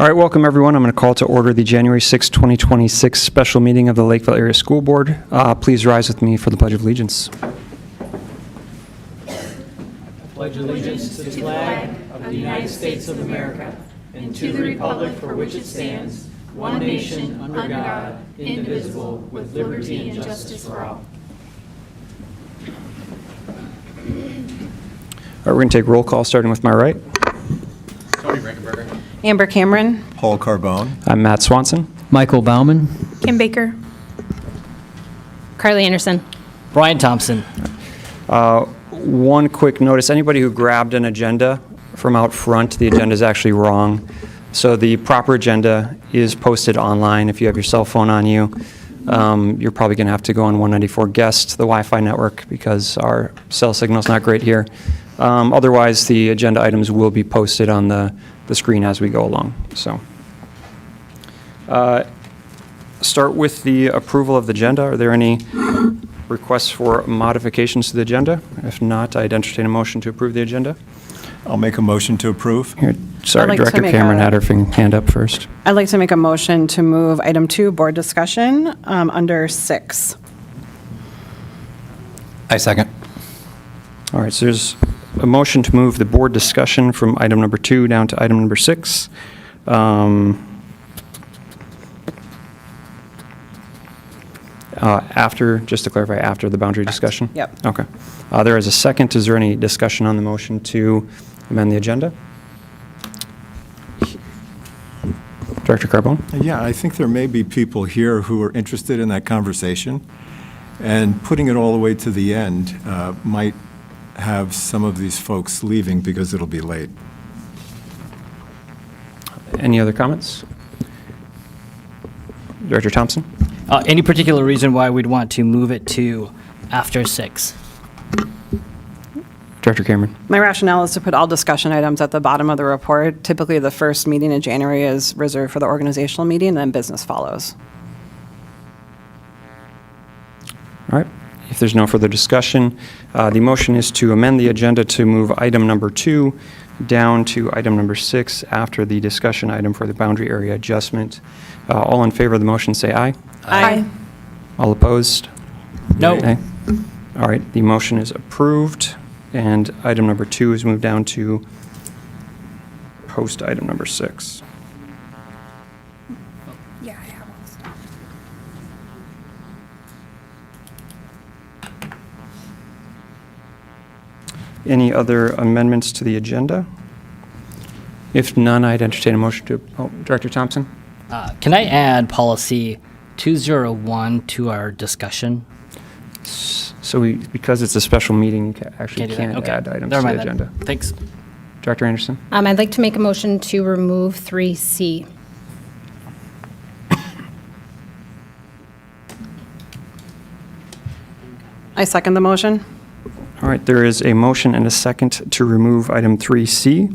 All right, welcome everyone. I'm going to call to order the January 6, 2026 special meeting of the Lakeville Area School Board. Please rise with me for the Pledge of Allegiance. Pledge allegiance to the flag of the United States of America and to the republic for which it stands, one nation under God, indivisible, with liberty and justice for all. All right, we're going to take roll call starting with my right. Tony Brankenberger. Amber Cameron. Paul Carbone. I'm Matt Swanson. Michael Bauman. Kim Baker. Carly Anderson. Brian Thompson. One quick notice, anybody who grabbed an agenda from out front, the agenda is actually wrong. So the proper agenda is posted online. If you have your cell phone on you, you're probably going to have to go on 194 guest, the Wi-Fi network, because our cell signal is not great here. Otherwise, the agenda items will be posted on the screen as we go along. So, start with the approval of the agenda. Are there any requests for modifications to the agenda? If not, I'd entertain a motion to approve the agenda. I'll make a motion to approve. Here, sorry, I'd like Director to make Cameron had her hand up first. I'd like to make a motion to move item 2, board discussion, under 6. I second. All right, so there's a motion to move the board discussion from item number 2 down to item number 6. After, just to clarify, after the boundary discussion? Yep. Okay. There is a second. Is there any discussion on the motion to amend the agenda? Director Carbone? Yeah, I think there may be people here who are interested in that conversation, and putting it all the way to the end might have some of these folks leaving because it'll be late. Any other comments? Director Thompson? Any particular reason why we'd want to move it to after 6? Director Cameron? My rationale is to put all discussion items at the bottom of the report. Typically, the first meeting in January is reserved for the organizational meeting, and then business follows. All right. If there's no further discussion, the motion is to amend the agenda to move item number 2 down to item number 6 after the discussion item for the boundary area adjustment. All in favor of the motion say aye. Aye. All opposed? No. Nay. All right, the motion is approved, and item number 2 is moved down to post item number 6. Yeah, I have one. Any other amendments to the agenda? If none, I'd entertain a motion to, Director Thompson? Can I add policy 201 to our discussion? So because it's a special meeting, you actually do that? can't Okay. add items Never to mind the then. agenda. Thanks. Director Anderson? I'd like to make a motion to remove 3C. I second the motion. All right, there is a motion and a second to remove item 3C.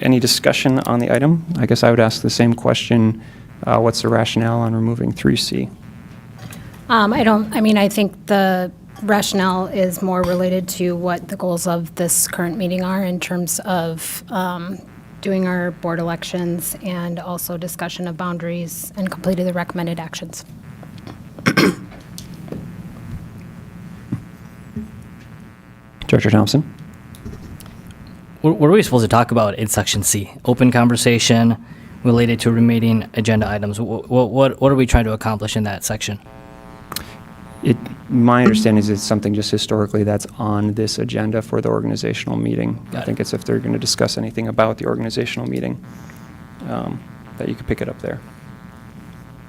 Any discussion on the item? I guess I would ask the same question. What's the rationale on removing 3C? I think the rationale is more related to what the goals of this current meeting are in terms of doing our board elections and also discussion of boundaries and completing the recommended actions. Director Thompson? What are we supposed to talk about in section C? Open conversation related to remaining agenda items. What are we trying to accomplish in that section? My understanding is it's something just historically that's on this agenda for the organizational meeting. I think it's if they're going to discuss anything about the organizational meeting, that you could pick it up there.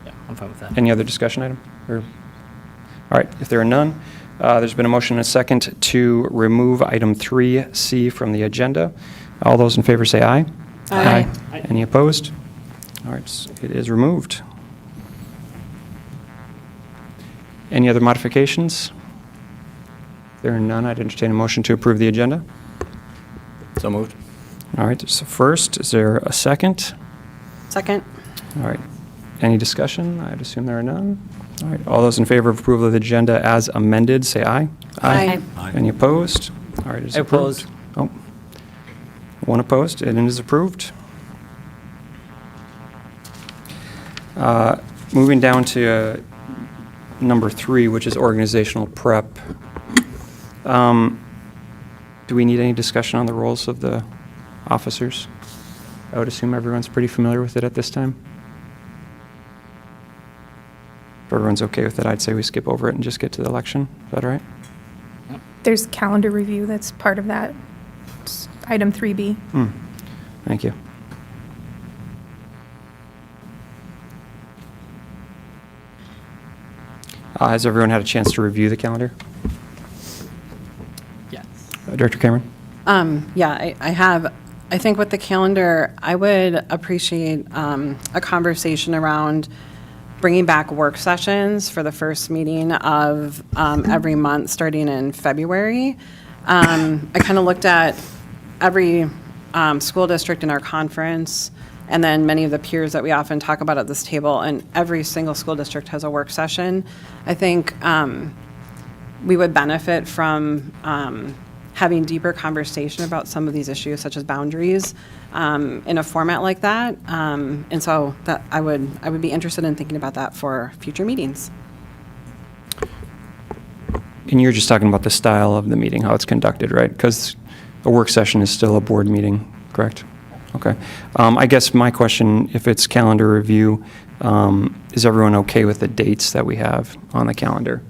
Yeah, I'm fine with that. Any other discussion item? All right, if there are none, there's been a motion and a second to remove item 3C from the agenda. All those in favor say aye. Aye. Any opposed? All right, it is removed. Any other modifications? If there are none, I'd entertain a motion to approve the agenda. So moved. All right, there's a first. Is there a second? Second. All right. Any discussion? I'd assume there are none. All right. All those in favor of approval of the agenda as amended, say aye. Aye. Any opposed? All right, it is I approved. oppose. Oh, one opposed, and it is approved. Moving down to number 3, which is organizational prep. Do we need any discussion on the roles of the officers? I would assume everyone's pretty familiar with it at this time. If everyone's okay with it, I'd say we skip over it and just get to the election. Is that all right? There's calendar review that's part of that. It's item 3B. Thank you. Has everyone had a chance to review the calendar? Yes. Director Cameron? Yeah, I have. I think with the calendar, I would appreciate a conversation around bringing back work sessions for the first meeting of every month, starting in February. I kind of looked at every school district in our conference, and then many of the peers that we often talk about at this table, and every single school district has a work session. I think we would benefit from having deeper conversation about some of these issues, such as boundaries, in a format like that. And so that I would be interested in thinking about that for future meetings. And you're just talking about the style of the meeting, how it's conducted, right? Because a work session is still a board meeting, correct? Okay. I guess my question, if it's calendar review, is everyone okay with the dates that we have on the calendar?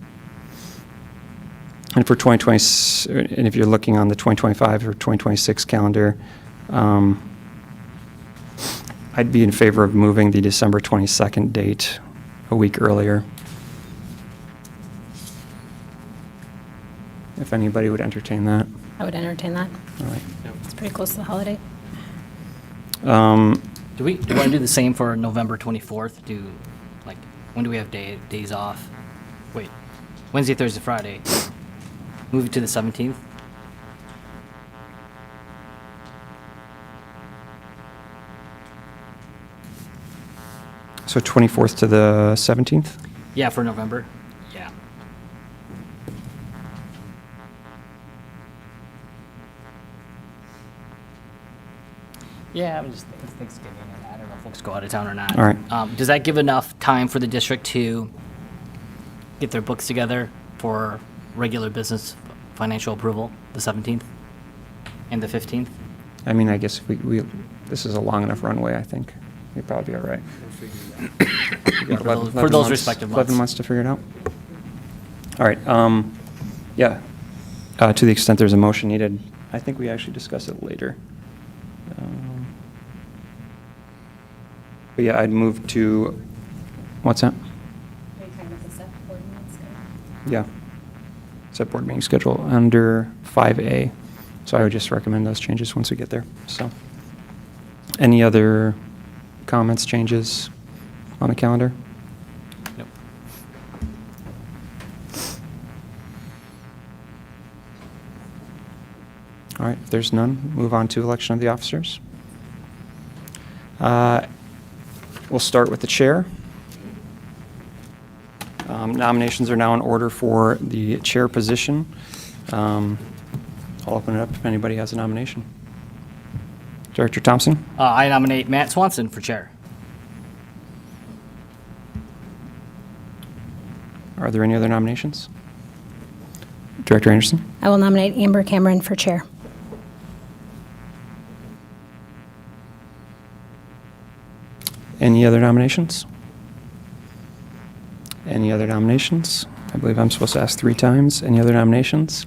And for 2020, and if you're looking on the 2025 or 2026 calendar, I'd be in favor of moving the December 22nd date a week earlier. If anybody would entertain that. I would entertain that. All right. It's pretty close to the holiday. Do we want to do the same for November 24th? When do we have days off? Wait, Wednesday, Thursday, Friday. Move it to the 17th. So 24th to the 17th? Yeah, for November. Yeah. Yeah, it's Thanksgiving, and I don't know if folks go out of town or not. All right. Does that give enough time for the district to get their books together for regular business financial approval, the 17th and the 15th? I mean, I guess if we this is a long enough runway, I think. You'd probably be all right. You got For those 11 months- respective 11 months. months to figure it out. All right. Yeah. To the extent there's a motion needed, I think we actually discuss it later. But yeah, I'd move to, what's that? Yeah. Set board meeting schedule under 5A. So I would just recommend those changes once we get there. So, any other comments, changes on the calendar? Nope. All right, if there's none, move on to election of the officers. We'll start with the chair. Nominations are now in order for the chair position. I'll open it up if anybody has a nomination. Director Thompson? I nominate Matt Swanson for chair. Are there any other nominations? Director Anderson? I will nominate Amber Cameron for chair. Any other nominations? Any other nominations? I believe I'm supposed to ask 3 times. Any other nominations?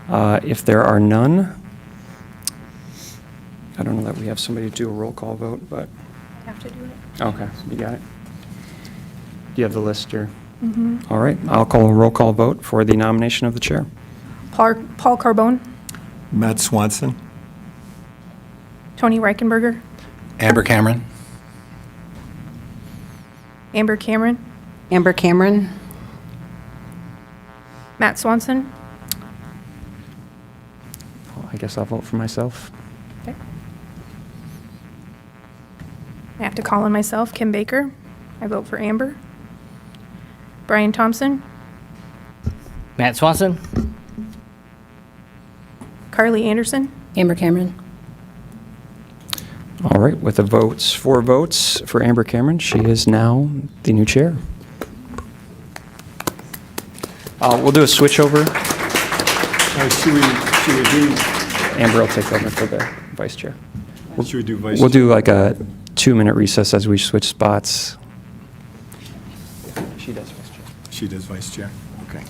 If there are none, I don't know that we have somebody to do a roll call vote, but, Have to do it. okay, you got it. Do you have the list or? All right, I'll call a roll call vote for the nomination of the chair. Paul Carbone, Matt Swanson? Tony Reichenberger, Amber Cameron. Amber Cameron, Amber Cameron? Matt Swanson. Well, I guess I'll vote for myself. Okay. I have to call on myself, Kim Baker. I vote for Amber. Brian Thompson, Matt Swanson? Carly Anderson, Amber Cameron. All right, with the votes, 4 votes for Amber Cameron, she is now the new chair. We'll do a switch over. Should we do, Amber will take over for the vice chair. should we do vice? We'll do like a 2-minute recess as we switch spots. She does vice chair. She does vice chair. Okay.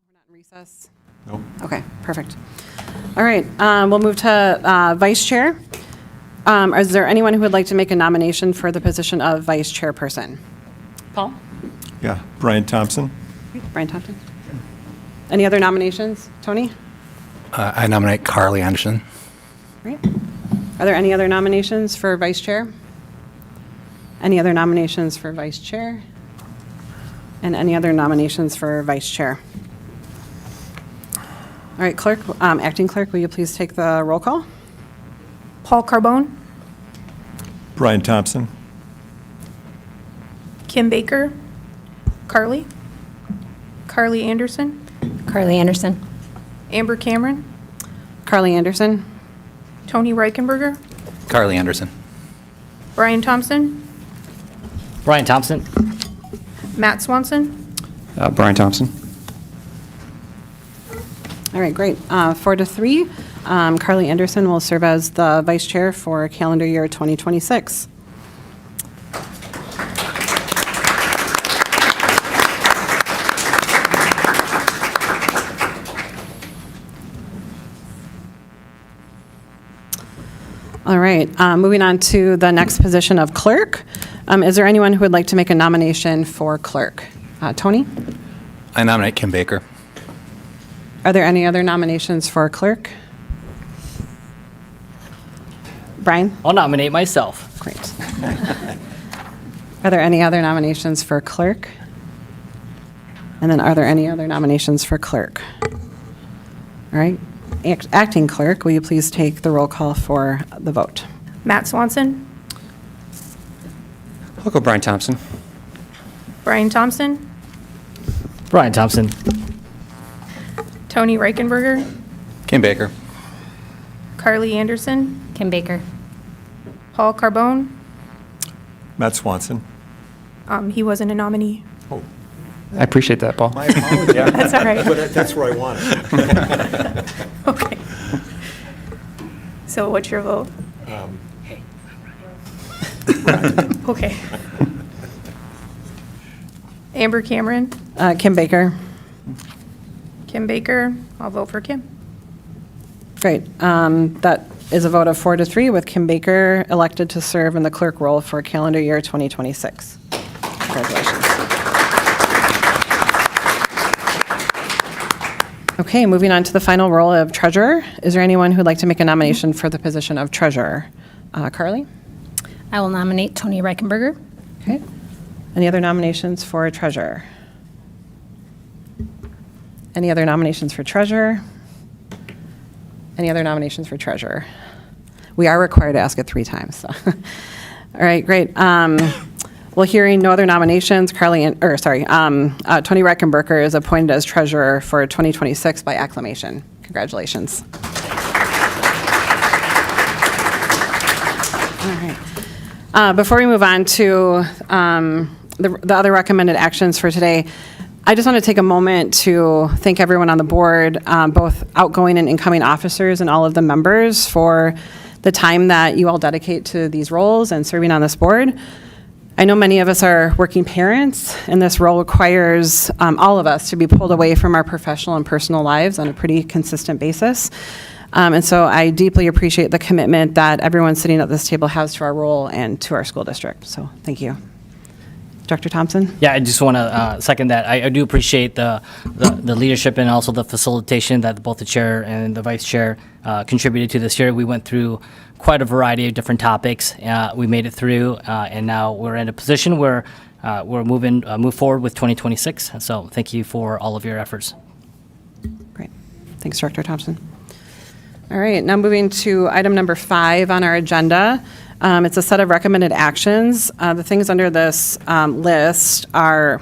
We're not in recess? Nope. Okay, perfect. All right, we'll move to vice chair. Is there anyone who would like to make a nomination for the position of vice chairperson? Paul? Yeah, Brian Thompson. Brian Thompson? Any other nominations? Tony? I nominate Carly Anderson. Great. Are there any other nominations for vice chair? Any other nominations for vice chair? And any other nominations for vice chair? All right, clerk, acting clerk, will you please take the roll call? Paul Carbone, Brian Thompson. Kim Baker, Carly Anderson, Carly Anderson. Amber Cameron, Carly Anderson? Tony Reichenberger, Carly Anderson. Brian Thompson, Brian Thompson. Matt Swanson, Brian Thompson. All right, great. 4-3, Carly Anderson will serve as the vice chair for calendar year 2026. All right, moving on to the next position of clerk. Is there anyone who would like to make a nomination for clerk? Tony? I nominate Kim Baker. Are there any other nominations for clerk? Brian? I'll nominate myself. Great. Are there any other nominations for clerk? And then are there any other nominations for clerk? All right. Acting clerk, will you please take the roll call for the vote? Matt Swanson, I'll go Brian Thompson. Brian Thompson, Brian Thompson. Tony Reichenberger, Kim Baker. Carly Anderson, Kim Baker. Paul Carbone. Matt Swanson. He wasn't a nominee. I appreciate that, Paul. My apologies. That's all right. But that's where I want it. Okay. So what's your vote? Okay. Amber Cameron, Kim Baker. Kim Baker, I'll vote for Kim. Great. That is a vote of 4-3 with Kim Baker elected to serve in the clerk role for calendar year 2026. Congratulations. Okay, moving on to the final role of treasurer. Is there anyone who would like to make a nomination for the position of treasurer? Carly? I will nominate Tony Reichenberger. Okay. Any other nominations for treasurer? Any other nominations for treasurer? Any other nominations for treasurer? We are required to ask it 3 times. So. All right, great. Well, hearing no other nominations, Tony Reichenberger is appointed as treasurer for 2026 by acclamation. Congratulations. All right. Before we move on to the other recommended actions for today, I just want to take a moment to thank everyone on the board, both outgoing and incoming officers and all of the members for the time that you all dedicate to these roles and serving on this board. I know many of us are working parents, and this role requires all of us to be pulled away from our professional and personal lives on a pretty consistent basis. And so I deeply appreciate the commitment that everyone sitting at this table has to our role and to our school district. So thank you. Dr. Thompson? Yeah, I just want to second that. I do appreciate the leadership and also the facilitation that both the chair and the vice chair contributed to this year. We went through quite a variety of different topics. We made it through, and now we're in a position where we're move forward with 2026. So thank you for all of your efforts. Great. Thanks, Director Thompson. All right, now moving to item number 5 on our agenda. It's a set of recommended actions. The things under this list are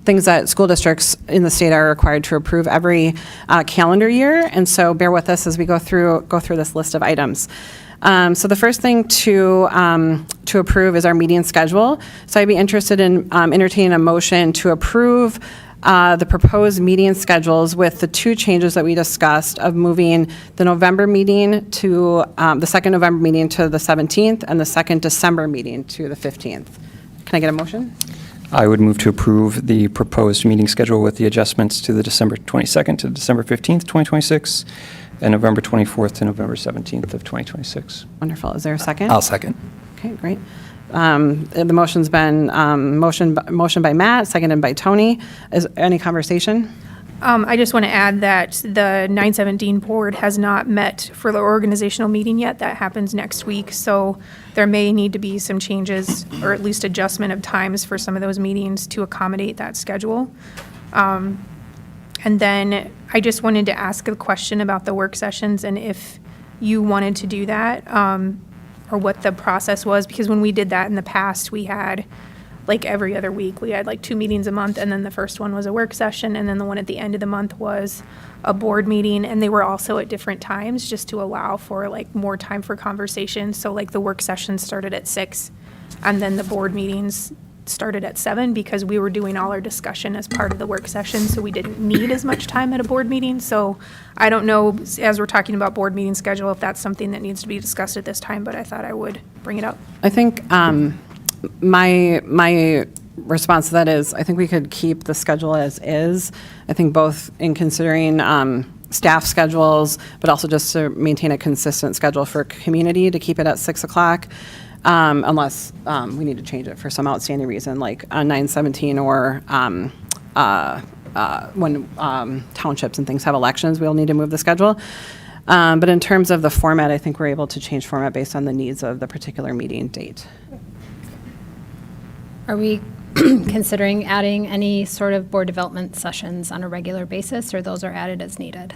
things that school districts in the state are required to approve every calendar year, and so bear with us as we go through this list of items. So the first thing to approve is our meeting schedule. So I'd be interested in entertaining a motion to approve the proposed meeting schedules with the 2 changes that we discussed of moving the November meeting to the second November meeting to the 17th and the second December meeting to the 15th. Can I get a motion? I would move to approve the proposed meeting schedule with the adjustments to the December 22nd to December 15th, 2026, and November 24th to November 17th of 2026. Wonderful. Is there a second? I'll second. Okay, great. The motion's been motion by Matt, seconded by Tony. Is any conversation? I just want to add that the 917 board has not met for the organizational meeting yet. That happens next week, so there may need to be some changes or at least adjustment of times for some of those meetings to accommodate that schedule. And then I just wanted to ask a question about the work sessions and if you wanted to do that or what the process was, because when we did that in the past, we had like every other week. We had like 2 meetings a month, and then the first one was a work session, and then the one at the end of the month was a board meeting, and they were also at different times just to allow for like more time for conversation. So like the work session started at 6, and then the board meetings started at 7 because we were doing all our discussion as part of the work session, so we didn't need as much time at a board meeting. So I don't know, as we're talking about board meeting schedule, if that's something that needs to be discussed at this time, but I thought I would bring it up. I think my response to that is I think we could keep the schedule as is. I think both in considering staff schedules, but also just to maintain a consistent schedule for community to keep it at 6 o'clock. Unless we need to change it for some outstanding reason, like 917 or when townships and things have elections, we'll need to move the schedule. But in terms of the format, I think we're able to change format based on the needs of the particular meeting date. Are we considering adding any sort of board development sessions on a regular basis, or those are added as needed?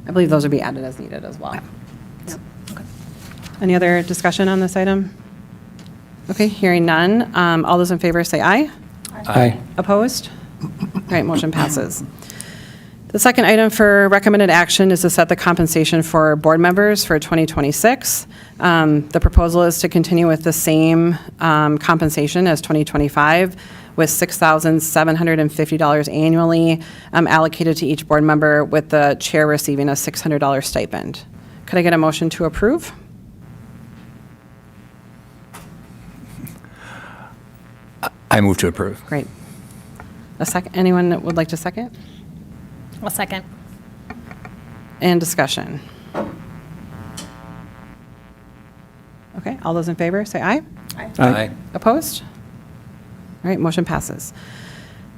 I believe those would be added as needed as well. Yep. Okay. Any other discussion on this item? Okay, hearing none. All those in favor say aye. Aye. Opposed? All right, motion passes. The second item for recommended action is to set the compensation for board members for 2026. The proposal is to continue with the same compensation as 2025, with $6,750 annually allocated to each board member, with the chair receiving a $600 stipend. Could I get a motion to approve? I move to approve. Great. A second, anyone that would like to second? A second. And discussion. Okay, all those in favor, say aye. Aye. Opposed? All right, motion passes.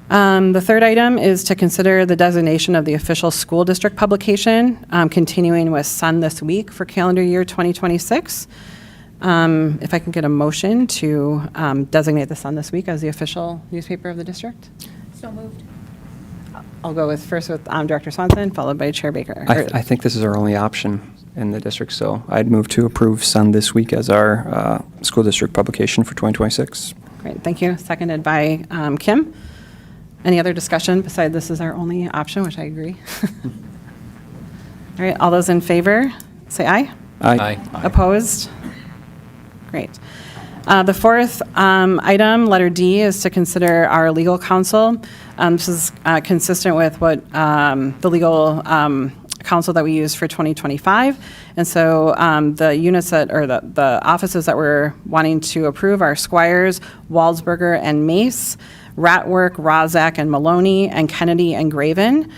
The third item is to consider the designation of the official school district publication, continuing with Sun This Week for calendar year 2026. If I can get a motion to designate the Sun This Week as the official newspaper of the district? So moved. I'll go first with Director Swanson, followed by Chair Baker. I think this is our only option in the district, so I'd move to approve Sun This Week as our school district publication for 2026. Great, thank you. Seconded by Kim. Any other discussion besides this is our only option, which I agree? All right, all those in favor, say aye. Aye. Opposed? Great. The fourth item, letter D, is to consider our legal counsel. This is consistent with what the legal counsel that we use for 2025. And so the units that, or the offices that we're wanting to approve are Squires, Waldsberger, and Mace, Ratwork, Rozak, and Maloney, and Kennedy and Graven.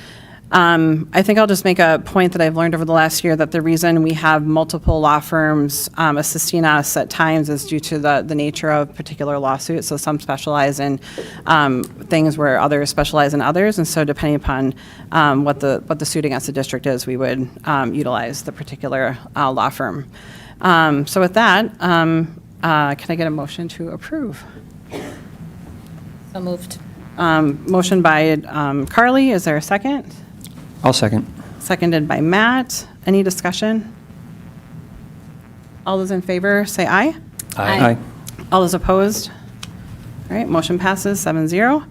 I think I'll just make a point that I've learned over the last year, that the reason we have multiple law firms assisting us at times is due to the nature of particular lawsuits. So some specialize in things where others specialize in others. And so depending upon what the suit against the district is, we would utilize the particular law firm. So with that, can I get a motion to approve? So moved. Motion by Carly. Is there a second? I'll second. Seconded by Matt. Any discussion? All those in favor, say aye. Aye. All those opposed? All right, motion passes 7-0.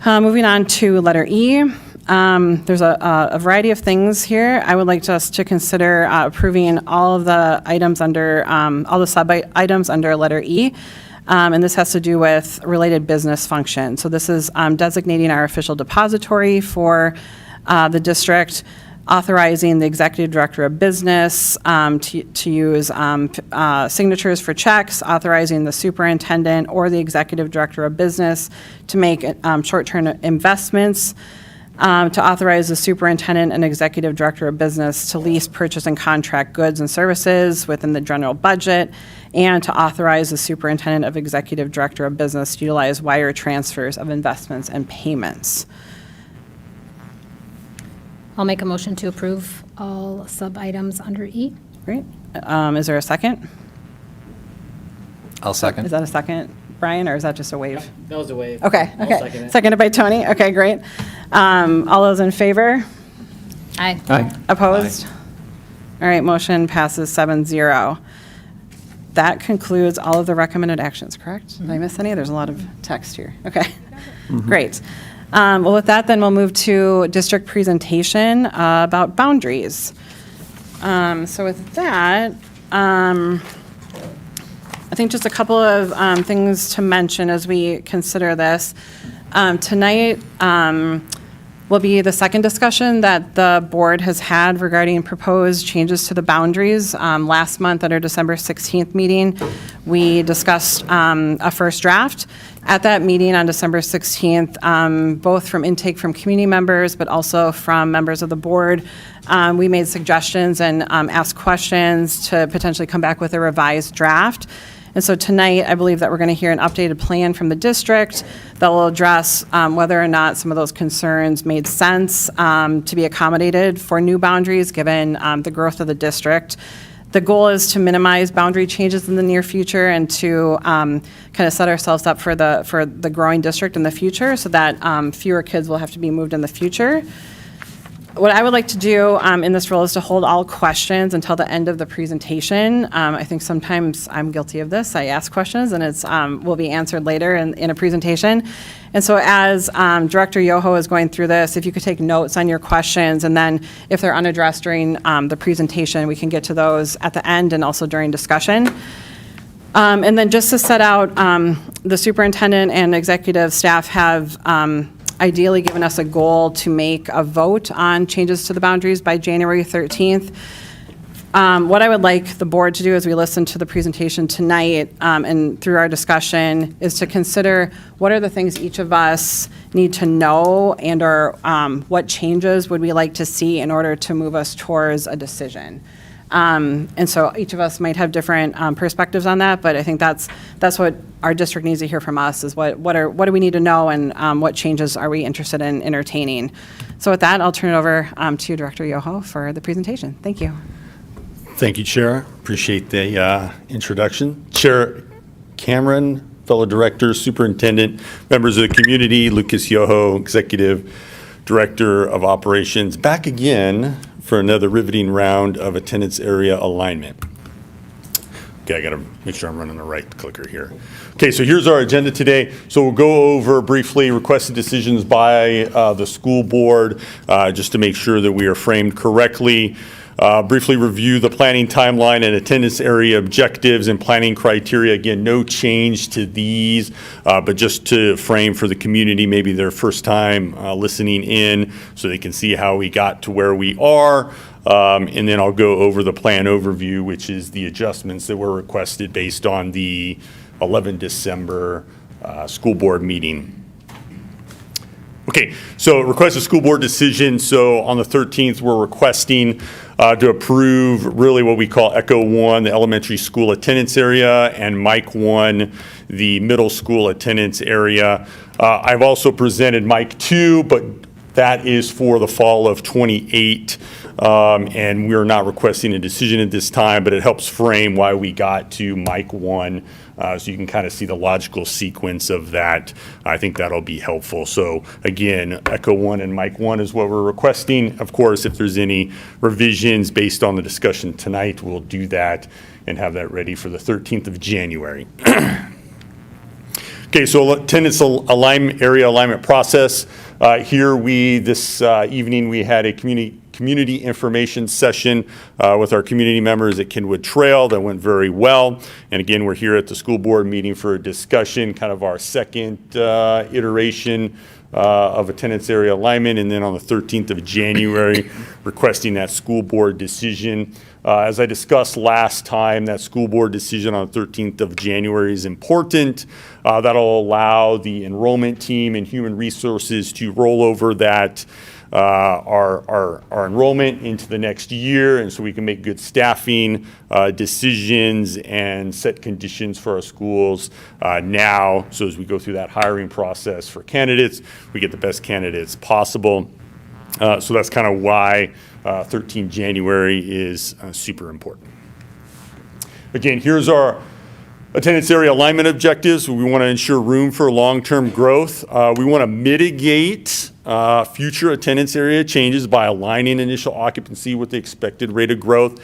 Moving on to letter E. There's a variety of things here. I would like us to consider approving all of the items under, all the sub-items under letter E. And this has to do with related business function. So this is designating our official depository for the district, authorizing the executive director of business to use signatures for checks, authorizing the superintendent or the executive director of business to make short-term investments, to authorize the superintendent and executive director of business to lease, purchase, and contract goods and services within the general budget, and to authorize the superintendent of executive director of business to utilize wire transfers of investments and payments. I'll make a motion to approve all sub-items under E. Great. Is there a second? I'll Is second. that a second, Brian, or is that just a wave? That was a wave. Okay, I'll okay. second it. Seconded by Tony. Okay, great. All those in favor? Aye. Aye. Opposed? All right, motion passes 7-0. That concludes all of the recommended actions, correct? Did I miss any? There's a lot of text here. Okay, great. Well, with that, then we'll move to district presentation about boundaries. So with that, I think just a couple of things to mention as we consider this. Tonight will be the second discussion that the board has had regarding proposed changes to the boundaries. Last month at our December 16th meeting, we discussed a first draft. At that meeting on December 16th, both from intake from community members, but also from members of the board, we made suggestions and asked questions to potentially come back with a revised draft. And so tonight, I believe that we're going to hear an updated plan from the district that will address whether or not some of those concerns made sense to be accommodated for new boundaries, given the growth of the district. The goal is to minimize boundary changes in the near future and to kind of set ourselves up for the growing district in the future, so that fewer kids will have to be moved in the future. What I would like to do in this role is to hold all questions until the end of the presentation. I think sometimes I'm guilty of this. I ask questions and it's will be answered later in a presentation. And so as Director Yoho is going through this, if you could take notes on your questions, and then if they're unaddressed during the presentation, we can get to those at the end and also during discussion. And then just to set out, the superintendent and executive staff have ideally given us a goal to make a vote on changes to the boundaries by January 13th. What I would like the board to do as we listen to the presentation tonight and through our discussion is to consider what are the things each of us need to know, and or what changes would we like to see in order to move us towards a decision. And so each of us might have different perspectives on that, but I think that's what our district needs to hear from us, is what do we need to know, and what changes are we interested in entertaining. So with that, I'll turn it over to Director Yoho for the presentation. Thank you. Thank you, Chair. Appreciate the introduction. Chair Cameron, fellow directors, superintendent, members of the community, Lucas Yoho, Executive Director of Operations, back again for another riveting round of attendance area alignment. Okay, I got to make sure I'm running the right clicker here. Okay, so here's our agenda today. So we'll go over briefly requested decisions by the school board, just to make sure that we are framed correctly. Briefly review the planning timeline and attendance area objectives and planning criteria. Again, no change to these, but just to frame for the community, maybe their first time listening in so they can see how we got to where we are. And then I'll go over the plan overview, which is the adjustments that were requested based on the 11 December school board meeting. Okay, so request a school board decision. So on the 13th, we're requesting to approve really what we call Echo 1, the elementary school attendance area, and Mike 1, the middle school attendance area. I've also presented Mike 2, but that is for the fall of 28. And we're not requesting a decision at this time, but it helps frame why we got to Mike 1. So you can kind of see the logical sequence of that. I think that'll be helpful. So again, Echo 1 and Mike 1 is what we're requesting. Of course, if there's any revisions based on the discussion tonight, we'll do that and have that ready for the 13th of January. Okay, so attendance area alignment process. Here this evening we had a community information session with our community members at Kenwood Trail that went very well. And again, we're here at the school board meeting for a discussion, kind of our second iteration of attendance area alignment, and then on the 13th of January, requesting that school board decision. As I discussed last time, that school board decision on the 13th of January is important. That'll allow the enrollment team and human resources to roll over that our enrollment into the next year, and so we can make good staffing decisions and set conditions for our schools now. So as we go through that hiring process for candidates, we get the best candidates possible. So that's kind of why 13 January is super important. Again, here's our attendance area alignment objectives. We want to ensure room for long-term growth. We want to mitigate future attendance area changes by aligning initial occupancy with the expected rate of growth.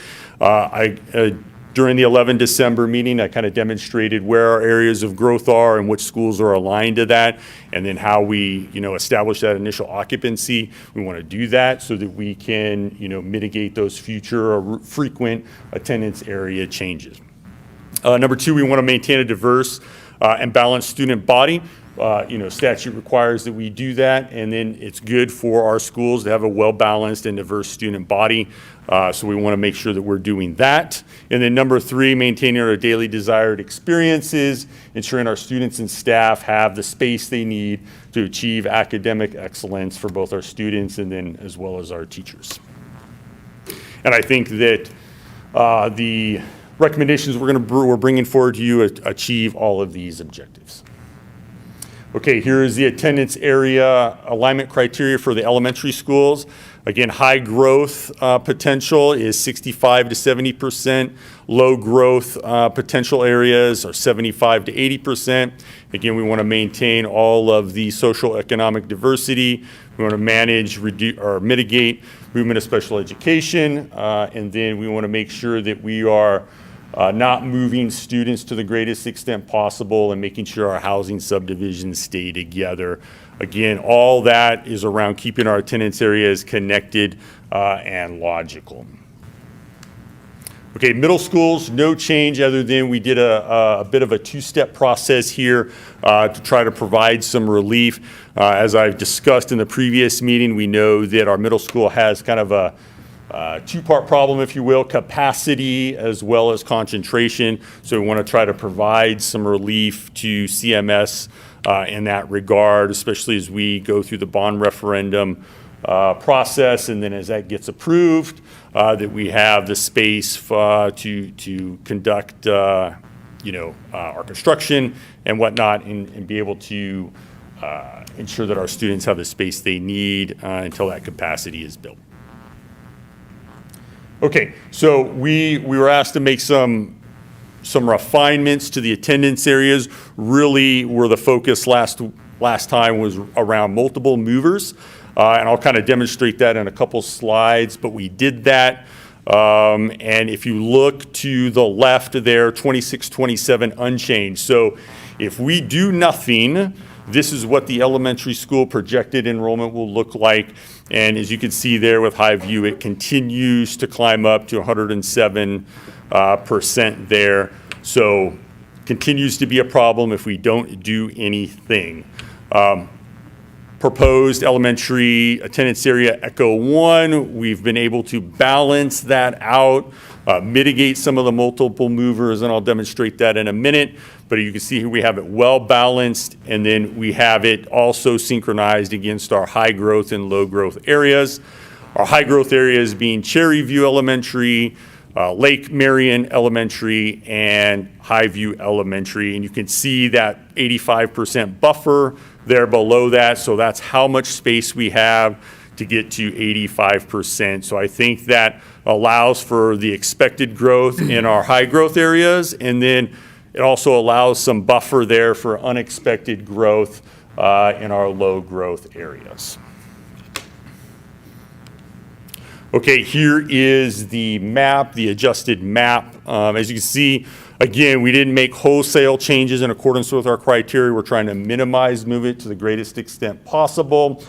During the 11 December meeting, I kind of demonstrated where our areas of growth are and which schools are aligned to that, and then how we, establish that initial occupancy. We want to do that so that we can, mitigate those future or frequent attendance area changes. Number 2, we want to maintain a diverse and balanced student body. Statute requires that we do that, and then it's good for our schools to have a well-balanced and diverse student body. So we want to make sure that we're doing that. And then number 3, maintaining our daily desired experiences, ensuring our students and staff have the space they need to achieve academic excellence for both our students and then as well as our teachers. And I think that the recommendations we're bringing forward to you achieve all of these objectives. Okay, here is the attendance area alignment criteria for the elementary schools. Again, high growth potential is 65 to 70%. Low growth potential areas are 75 to 80%. Again, we want to maintain all of the social economic diversity. We want to manage, or mitigate movement of special education. And then we want to make sure that we are not moving students to the greatest extent possible and making sure our housing subdivisions stay together. Again, all that is around keeping our attendance areas connected and logical. Okay, middle schools, no change other than we did a bit of a two-step process here to try to provide some relief. As I've discussed in the previous meeting, we know that our middle school has kind of a two-part problem, if you will, capacity as well as concentration. So we want to try to provide some relief to CMS in that regard, especially as we go through the bond referendum process, and then as that gets approved, that we have the space to conduct, our construction and whatnot, and be able to ensure that our students have the space they need until that capacity is built. Okay, so we were asked to make some refinements to the attendance areas. Really, where the focus last time was around multiple movers, and I'll kind of demonstrate that in a couple slides, but we did that. And if you look to the left there, 26, 27 unchanged. So if we do nothing, This is what the elementary school projected enrollment will look like. And as you can see there with Highview, it continues to climb up to 107% there. So continues to be a problem if we don't do anything. Proposed elementary attendance area Echo 1, we've been able to balance that out, mitigate some of the multiple movers, and I'll demonstrate that in a minute. But you can see here we have it well balanced, and then we have it also synchronized against our high growth and low growth areas. Our high growth areas being Cherry View Elementary, Lake Marion Elementary, and Highview Elementary. And you can see that 85% buffer there below that. So that's how much space we have to get to 85%. So I think that allows for the expected growth in our high growth areas. And then it also allows some buffer there for unexpected growth in our low growth areas. Okay, here is the map, the adjusted map. As you can see, again, we didn't make wholesale changes in accordance with our criteria. We're trying to minimize movement to the greatest extent possible.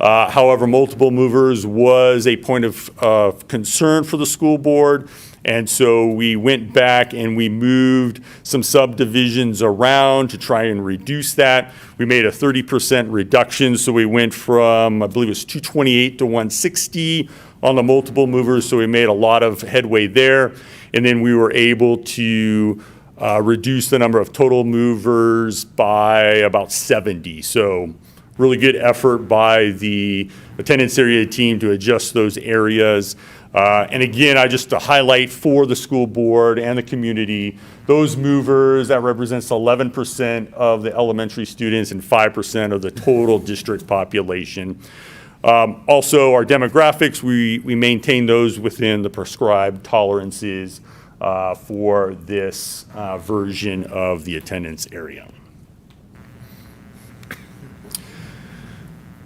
However, multiple movers was a point of concern for the school board. And so we went back and we moved some subdivisions around to try and reduce that. We made a 30% reduction. So we went from, I believe it was 228 to 160 on the multiple movers. So we made a lot of headway there. And then we were able to reduce the number of total movers by about 70. So really good effort by the attendance area team to adjust those areas. And again, just to highlight for the school board and the community, those movers, that represents 11% of the elementary students and 5% of the total district population. Also, our demographics, we maintain those within the prescribed tolerances for this version of the attendance area.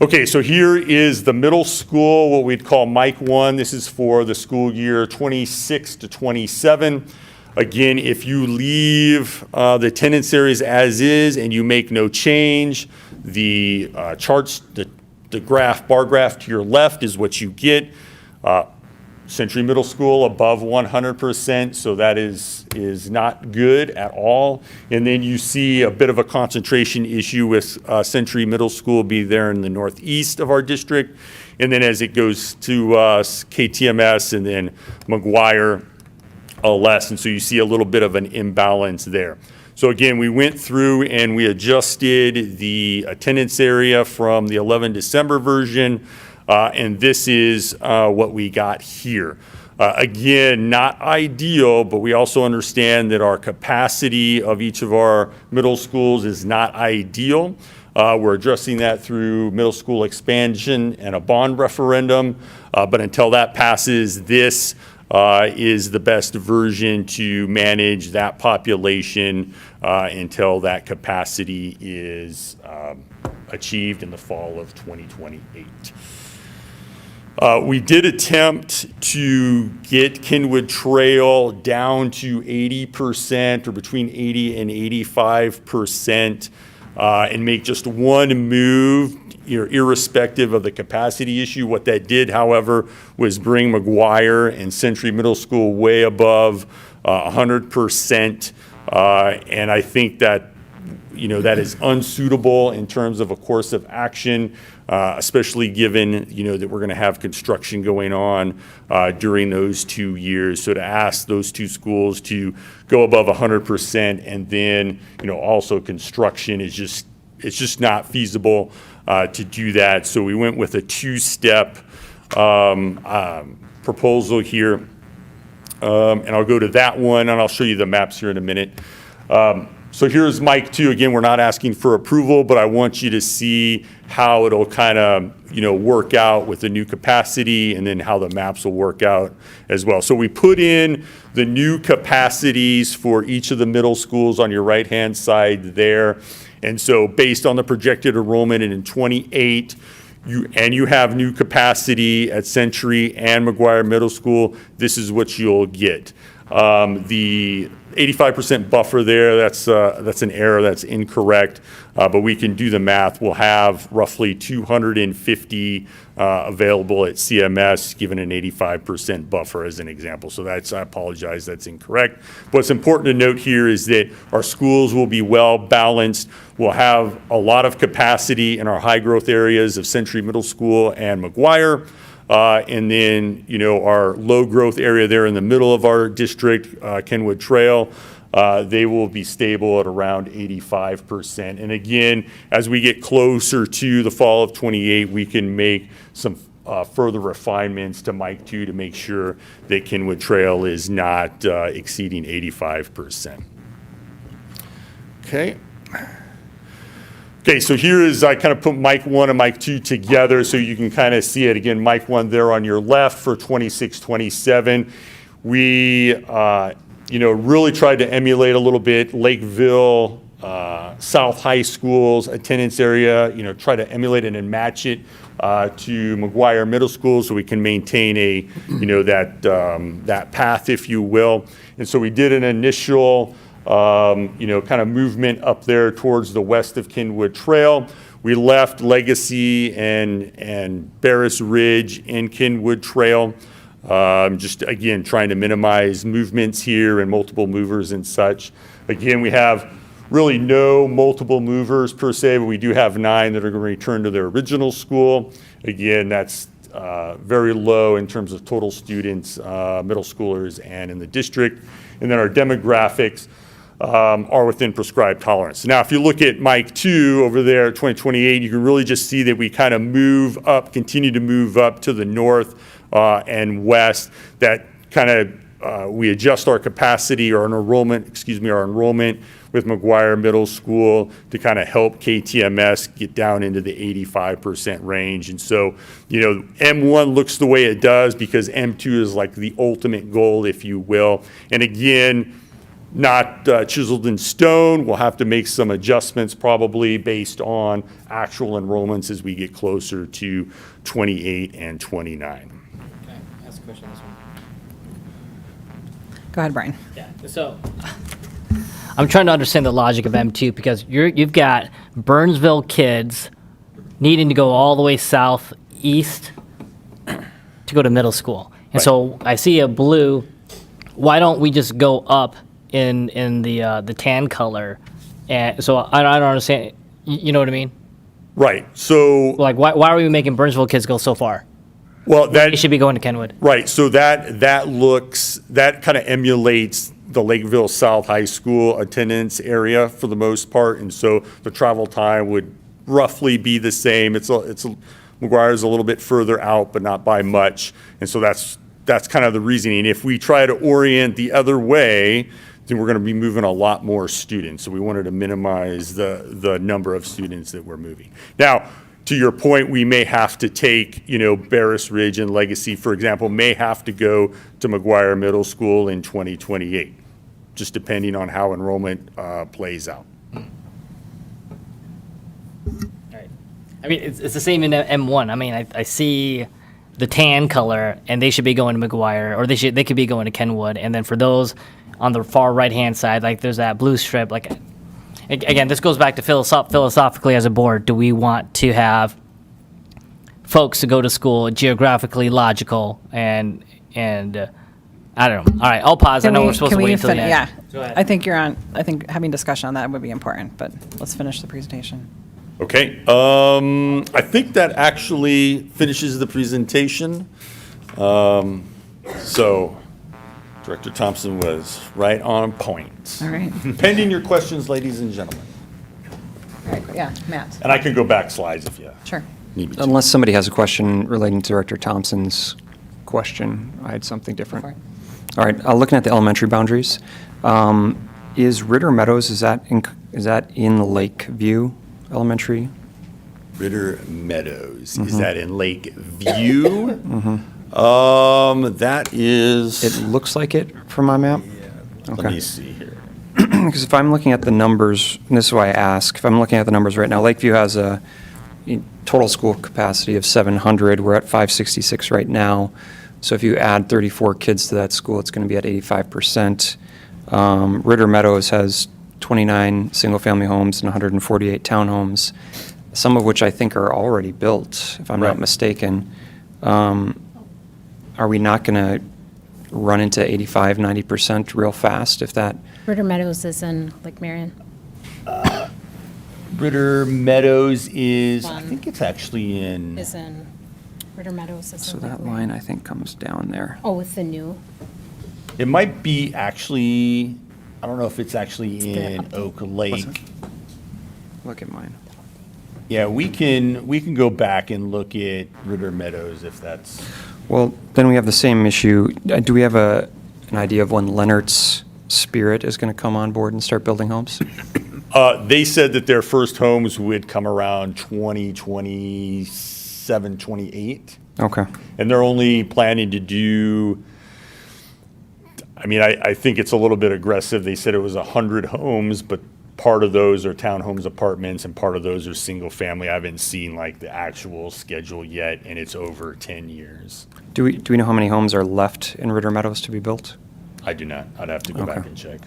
Okay, so here is the middle school, what we'd call Mike 1. This is for the school year 26 to 27. Again, if you leave the attendance areas as is and you make no change, the charts, the graph, bar graph to your left is what you get. Century Middle School above 100%, so that is not good at all. And then you see a bit of a concentration issue with Century Middle School be there in the northeast of our district. And then as it goes to KTMS and then McGuire, less. And so you see a little bit of an imbalance there. So again, we went through and we adjusted the attendance area from the 11 December version. And this is what we got here. Again, not ideal, but we also understand that our capacity of each of our middle schools is not ideal. We're addressing that through middle school expansion and a bond referendum. But until that passes, this is the best version to manage that population until that capacity is achieved in the fall of 2028. We did attempt to get Kenwood Trail down to 80% or between 80 and 85% and make just one move, irrespective of the capacity issue. What that did, however, was bring McGuire and Century Middle School way above 100%. And I think that that is unsuitable in terms of a course of action, especially given, that we're going to have construction going on during those 2 years. So to ask those two schools to go above 100% and then, also construction is just not feasible to do that. So we went with a two-step proposal here. And I'll go to that one and I'll show you the maps here in a minute. So here's Mike 2. Again, we're not asking for approval, but I want you to see how it'll kind of, work out with the new capacity and then how the maps will work out as well. So we put in the new capacities for each of the middle schools on your right-hand side there. And so based on the projected enrollment in 28, you have new capacity at Century and McGuire Middle School, this is what you'll get. The 85% buffer there, that's an error, that's incorrect, but we can do the math. We'll have roughly 250 available at CMS, given an 85% buffer as an example. So I apologize, that's incorrect. What's important to note here is that our schools will be well balanced. We'll have a lot of capacity in our high growth areas of Century Middle School and McGuire. And then, our low growth area there in the middle of our district, Kenwood Trail, they will be stable at around 85%. And again, as we get closer to the fall of 28, we can make some further refinements to Mike 2 to make sure that Kenwood Trail is not exceeding 85%. Okay. Okay, so here is, I kind of put Mike 1 and Mike 2 together so you can kind of see it. Again, Mike 1 there on your left for 26, 27. We, really tried to emulate a little bit Lakeville, South High School's attendance area, try to emulate it and match it to McGuire Middle School so we can maintain that path, if you will. And so we did an initial kind of movement up there towards the west of Kenwood Trail. We left Legacy and Barris Ridge in Kenwood Trail. Just again, trying to minimize movements here and multiple movers and such. Again, we have really no multiple movers per se, but we do have 9 that are going to return to their original school. Again, that's very low in terms of total students, middle schoolers, and in the district. And then our demographics are within prescribed tolerance. Now, if you look at Mike 2 over there at 2028, you can really just see that we kind of move up, continue to move up to the north and west. That kind of, we adjust our capacity or our enrollment with McGuire Middle School to kind of help KTMS get down into the 85% range. And so, M1 looks the way it does because M2 is like the ultimate goal, if you will. And again, not chiseled in stone. We'll have to make some adjustments probably based on actual enrollments as we get closer to 28 and 29. Can I ask a question on this one? Go ahead, Brian. Yeah, so I'm trying to understand the logic of M2 because you've got Burnsville kids needing to go all the way southeast to go to middle school. And Right. So I see a blue. Why don't we just go up in the tan color? And so I don't understand. You know what I mean? Right. So, Like why are we making Burnsville kids go so far? well, They should be going to Kenwood. right. So that kind of emulates the Lakeville South High School attendance area for the most part, and so the travel time would roughly be the same. McGuire's a little bit further out, but not by much, and so that's kind of the reasoning. If we try to orient the other way, then we're going to be moving a lot more students. So we wanted to minimize the number of students that we're moving. Now, to your point, we may have to take, Barris Ridge and Legacy, for example, may have to go to McGuire Middle School in 2028, just depending on how enrollment plays out. Right. I mean, it's the same in M1. I mean, I see the tan color, and they should be going to McGuire, or they could be going to Kenwood. And then for those on the far right-hand side, like there's that blue strip. Like, again, this goes back to philosophically as a board. Do we want to have folks to go to school geographically logical and I don't know. All right, I'll pause. I know we're supposed to wait until the end. Yeah, Go ahead. I think having discussion on that would be important, but let's finish the presentation. Okay, I think that actually finishes the presentation. So Director Thompson was right on point. All right. Pending your questions, ladies and gentlemen. All right, yeah, Matt. And I can go back slides if you Sure. need me to. Unless somebody has a question relating to Director Thompson's question, I had something different. for it. All right, looking at the elementary boundaries, is Ritter Meadows, is that in Lakeview Elementary? Ritter Meadows, is that in Lakeview? That is. It looks like it from my map. Let Okay. me see here. Because if I'm looking at the numbers, and this is why I ask, if I'm looking at the numbers right now, Lakeview has a total school capacity of 700. We're at 566 right now. So if you add 34 kids to that school, it's going to be at 85%. Ritter Meadows has 29 single-family homes and 148 townhomes, some of which I think are already built, if I'm not Right. mistaken. Are we not going to run into 85, 90% real fast if that? Ritter Meadows is in Lake Marion. Ritter Meadows is, I One. think it's actually in, Is in, Ritter Meadows is So in Lake that Marion. line, I think, comes down there. Oh, it's the new. it might be actually, I don't know if it's actually the in update. Oak Lake. Look at mine. Yeah, we can go back and look at Ritter Meadows if that's, Well, then we have the same issue. Do we have an idea of when Leonard's Spirit is going to come on board and start building homes? they said that their first homes would come around 2027, 28. Okay. And they're only planning to do, I mean, I think it's a little bit aggressive. They said it was 100 homes, but part of those are townhomes, apartments, and part of those are single family. I haven't seen like the actual schedule yet, and it's over 10 years. Do we know how many homes are left in Ritter Meadows to be built? I do not. I'd have to go back Okay. and check.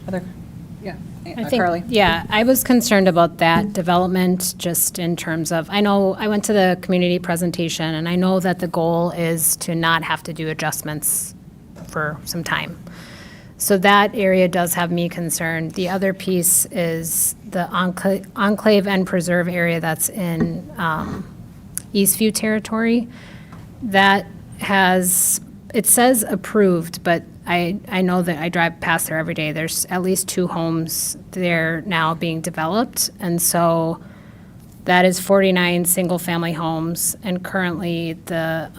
Other, yeah, I think, Carly? yeah, I was concerned about that development, just in terms of, I know, I went to the community presentation, and I know that the goal is to not have to do adjustments for some time. So that area does have me concerned. The other piece is the enclave and preserve area that's in Eastview territory. That has, it says approved, but I know that I drive past there every day. There's at least 2 homes there now being developed. And so that is 49 single-family homes. And currently, the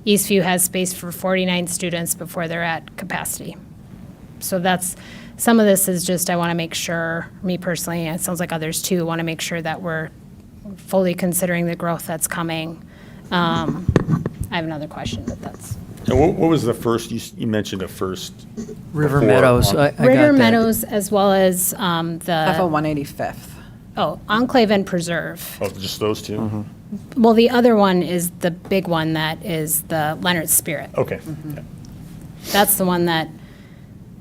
Eastview has space for 49 students before they're at capacity. So that's, some of this is just, I want to make sure, me personally, and it sounds like others too, want to make sure that we're fully considering the growth that's coming. I have another question, but that's. And what was the first, you mentioned a first? River before Meadows, on- I got Ritter that. Meadows, as well as FO the, 185th. oh, Enclave and Preserve. Oh, just those two? Well, the other one is the big one that is the Leonard Spirit. Okay. Yeah. That's the one that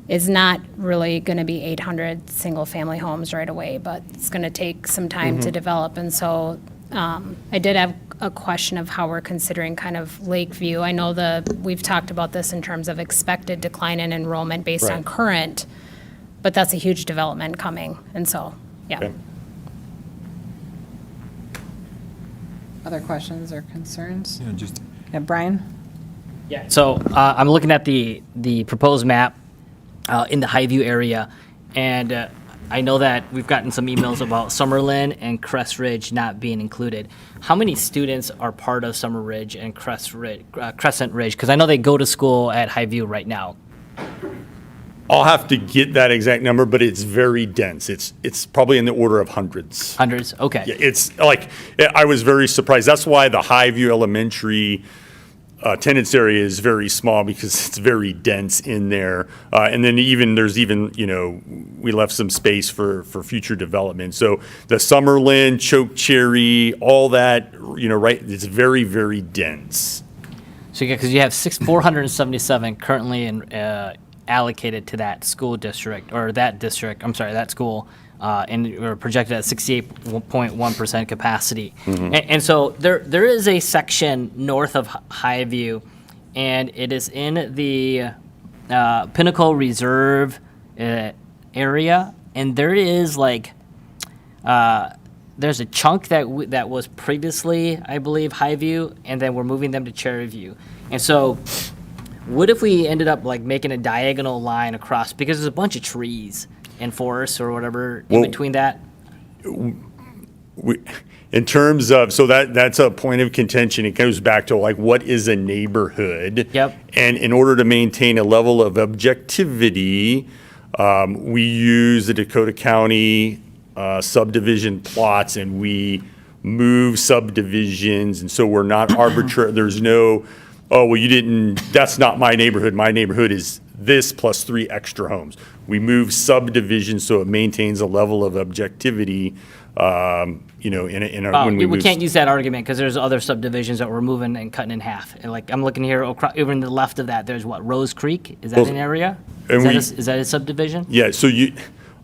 is not really going to be 800 single-family homes right away, but it's going to take some time to develop. And so I did have a question of how we're considering kind of Lakeview. I know we've talked about this in terms of expected decline in enrollment based on Right. current, but that's a huge development coming. And so, yeah. Okay. Other questions or concerns? Yeah, just, Yeah, Brian? Yeah. So I'm looking at the proposed map in the Highview area, and I know that we've gotten some emails about Summerlin and Crest Ridge not being included. How many students are part of Summer Ridge and Crescent Ridge? Because I know they go to school at Highview right now. I'll have to get that exact number, but it's very dense. It's probably in the order of hundreds. Hundreds? Okay. Yeah, it's like, I was very surprised. That's why the Highview Elementary attendance area is very small, because it's very dense in there. And then there's even, we left some space for future development. So the Summerlin, Choke Cherry, all that, right, it's very, very dense. So yeah, because you have 477 currently allocated to that school district, or that district, I'm sorry, that school, and we're projected at 68.1% capacity. And so there is a section north of Highview, and it is in the Pinnacle Reserve area, and there is like, there's a chunk that was previously, I believe, Highview, and then we're moving them to Cherryview. And so what if we ended up like making a diagonal line across, because there's a bunch of trees and forests or whatever in Well- between that? In terms of, so that's a point of contention. It goes back to like, what is a neighborhood? Yep. And in order to maintain a level of objectivity, we use the Dakota County subdivision plots, and we move subdivisions. And so we're not arbitrary. There's no, oh, well, that's not my neighborhood. My neighborhood is this plus 3 extra homes. We move subdivisions so it maintains a level of objectivity when we We move. can't use that argument because there's other subdivisions that we're moving and cutting in half. And like, I'm looking here, even to the left of that, there's what, Rose Creek? Is that Well, an area? and Is that a subdivision? Yeah, so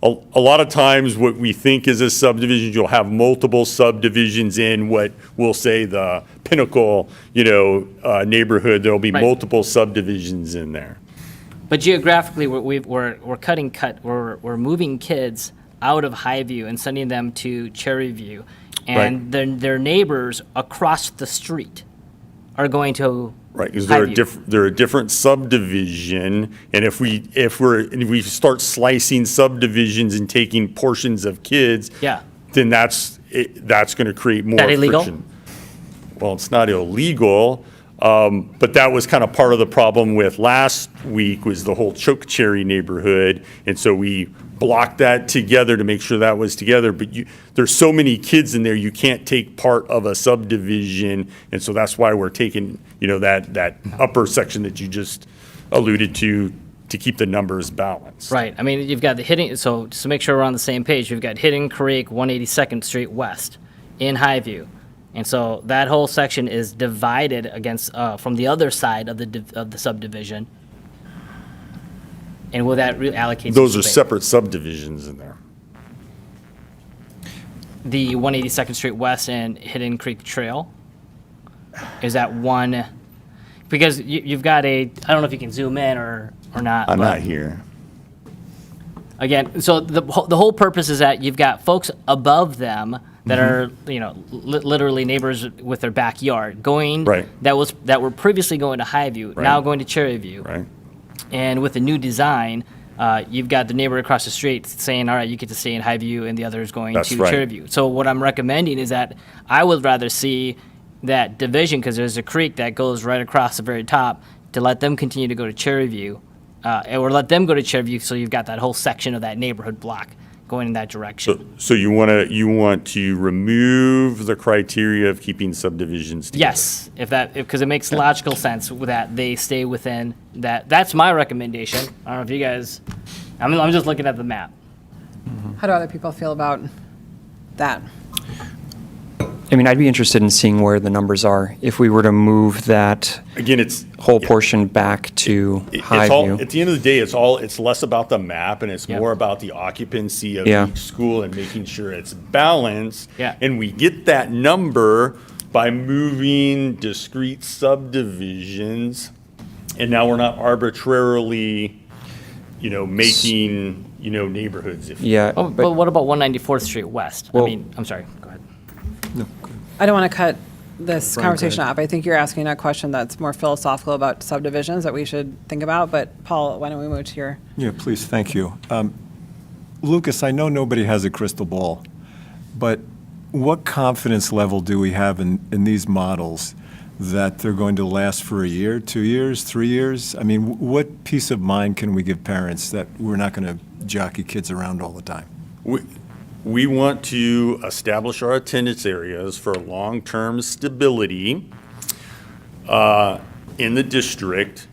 a lot of times what we think is a subdivision, you'll have multiple subdivisions in what we'll say the Pinnacle, neighborhood. There'll be Right. multiple subdivisions in there. But geographically, we're we're moving kids out of Highview and sending them to Cherryview. And their neighbors across the street are going to Right, because Highview. they're a different subdivision, and if we start slicing subdivisions and taking portions of kids, Yeah. then that's going to create more That illegal? friction. Well, it's not illegal, but that was kind of part of the problem with last week was the whole Chokecherry neighborhood, and so we blocked that together to make sure that was together. But there's so many kids in there, you can't take part of a subdivision, and so that's why we're taking that upper section that you just alluded to keep the numbers balanced. Right. I mean, you've got the Hidden, so just to make sure we're on the same page, you've got Hidden Creek, 182nd Street West in Highview. And so that whole section is divided against, from the other side of the subdivision. And will that allocate? Those some are space? separate subdivisions in there. The 182nd Street West and Hidden Creek Trail? Is that one? Because you've got I don't know if you can zoom in or not. I'm but- not here. Again, so the whole purpose is that you've got folks above them that are, literally neighbors with their backyard going. Right. That were previously going to Highview, now Right. going to Cherryview. Right. And with the new design, you've got the neighbor across the street saying, all right, you get to stay in Highview, and the other is going That's to right. Cherryview. So what I'm recommending is that I would rather see that division, because there's a creek that goes right across the very top, to let them continue to go to Cherryview, or let them go to Cherryview, so you've got that whole section of that neighborhood block going in that direction. So you want to remove the criteria of keeping subdivisions together? Yes, because it makes logical sense that they stay within that. That's my recommendation. I don't know if you guys, I'm just looking at the map. How do other people feel about that? I mean, I'd be interested in seeing where the numbers are if we were to move that Again, it's whole yeah. portion back to It's all, Highview. at the end of the day, it's less about the map and it's Yep. more about the occupancy of Yeah. each school and making sure it's balanced. Yeah. And we get that number by moving discrete subdivisions. And now we're not arbitrarily, making, neighborhoods. Yeah, Oh, but what about 194th Street West? Well- I'm sorry, go ahead. I don't want to cut this Brian, go conversation ahead. up. I think you're asking a question that's more philosophical about subdivisions that we should think about, but Paul, why don't we move to your, Yeah, please, thank you. Lucas, I know nobody has a crystal ball, but what confidence level do we have in these models that they're going to last for a year, 2 years, 3 years? I mean, what peace of mind can we give parents that we're not going to jockey kids around all the time? We want to establish our attendance areas for long-term stability in the district.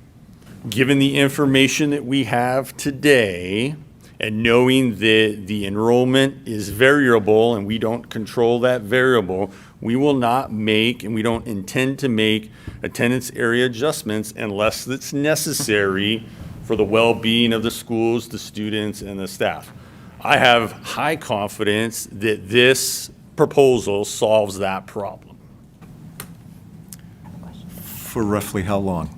Given the information that we have today, and knowing that the enrollment is variable and we don't control that variable, we will not make, and we don't intend to make, attendance area adjustments unless it's necessary for the well-being of the schools, the students, and the staff. I have high confidence that this proposal solves that problem. For roughly how long?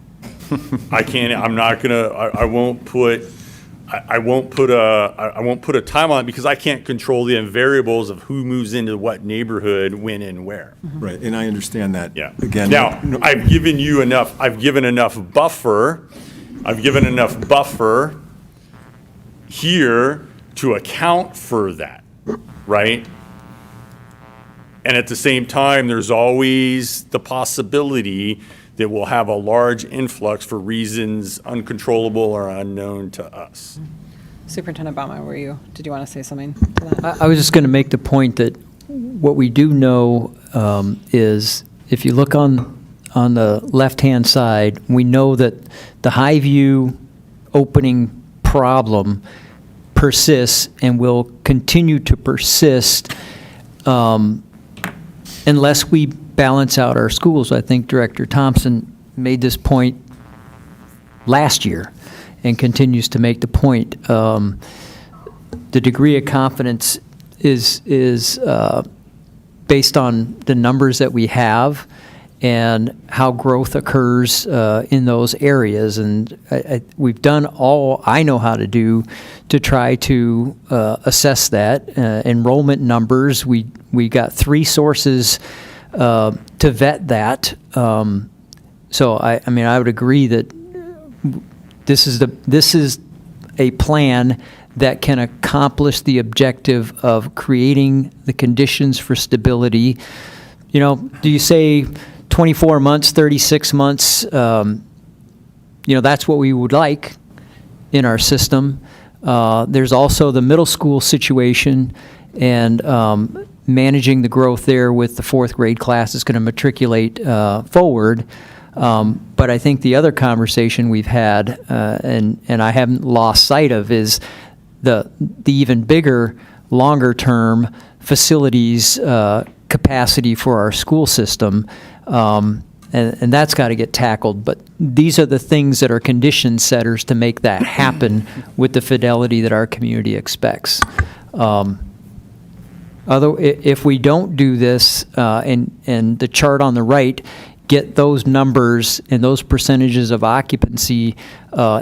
I won't put a time on it because I can't control the variables of who moves into what neighborhood, when and where. Right, and I understand that. Yeah. Again. Now, I've given enough buffer here to account for that, right? And at the same time, there's always the possibility that we'll have a large influx for reasons uncontrollable or unknown to us. Superintendent Bauma, did you want to say something to that? I was just going to make the point that what we do know is if you look on the left-hand side, we know that the Highview opening problem persists and will continue to persist unless we balance out our schools. I think Director Thompson made this point last year and continues to make the point. The degree of confidence is based on the numbers that we have and how growth occurs in those areas. And we've done all I know how to do to try to assess that. Enrollment numbers, we got 3 sources to vet that. So I mean, I would agree that this is a plan that can accomplish the objective of creating the conditions for stability. You know, do you say 24 months, 36 months? You know, that's what we would like in our system. There's also the middle school situation, and managing the growth there with the 4th grade class is going to matriculate forward. But I think the other conversation we've had, and I haven't lost sight of, is the even bigger, longer-term facilities capacity for our school system, and that's got to get tackled. But these are the things that are condition setters to make that happen with the fidelity that our community expects. If we don't do this, and the chart on the right, get those numbers and those percentages of occupancy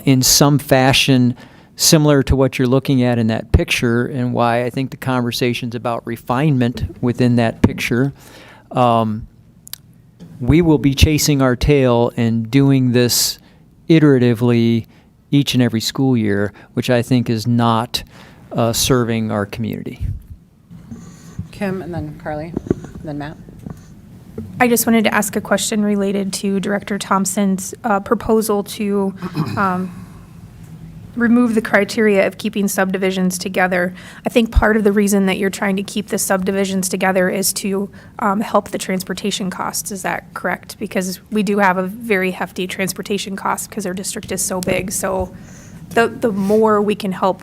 in some fashion similar to what you're looking at in that picture, and why I think the conversation's about refinement within that picture, we will be chasing our tail and doing this iteratively each and every school year, which I think is not serving our community. Kim, and then Carly, and then Matt. I just wanted to ask a question related to Director Thompson's proposal to remove the criteria of keeping subdivisions together. I think part of the reason that you're trying to keep the subdivisions together is to help the transportation costs. Is that correct? Because we do have a very hefty transportation cost because our district is so big. So the more we can help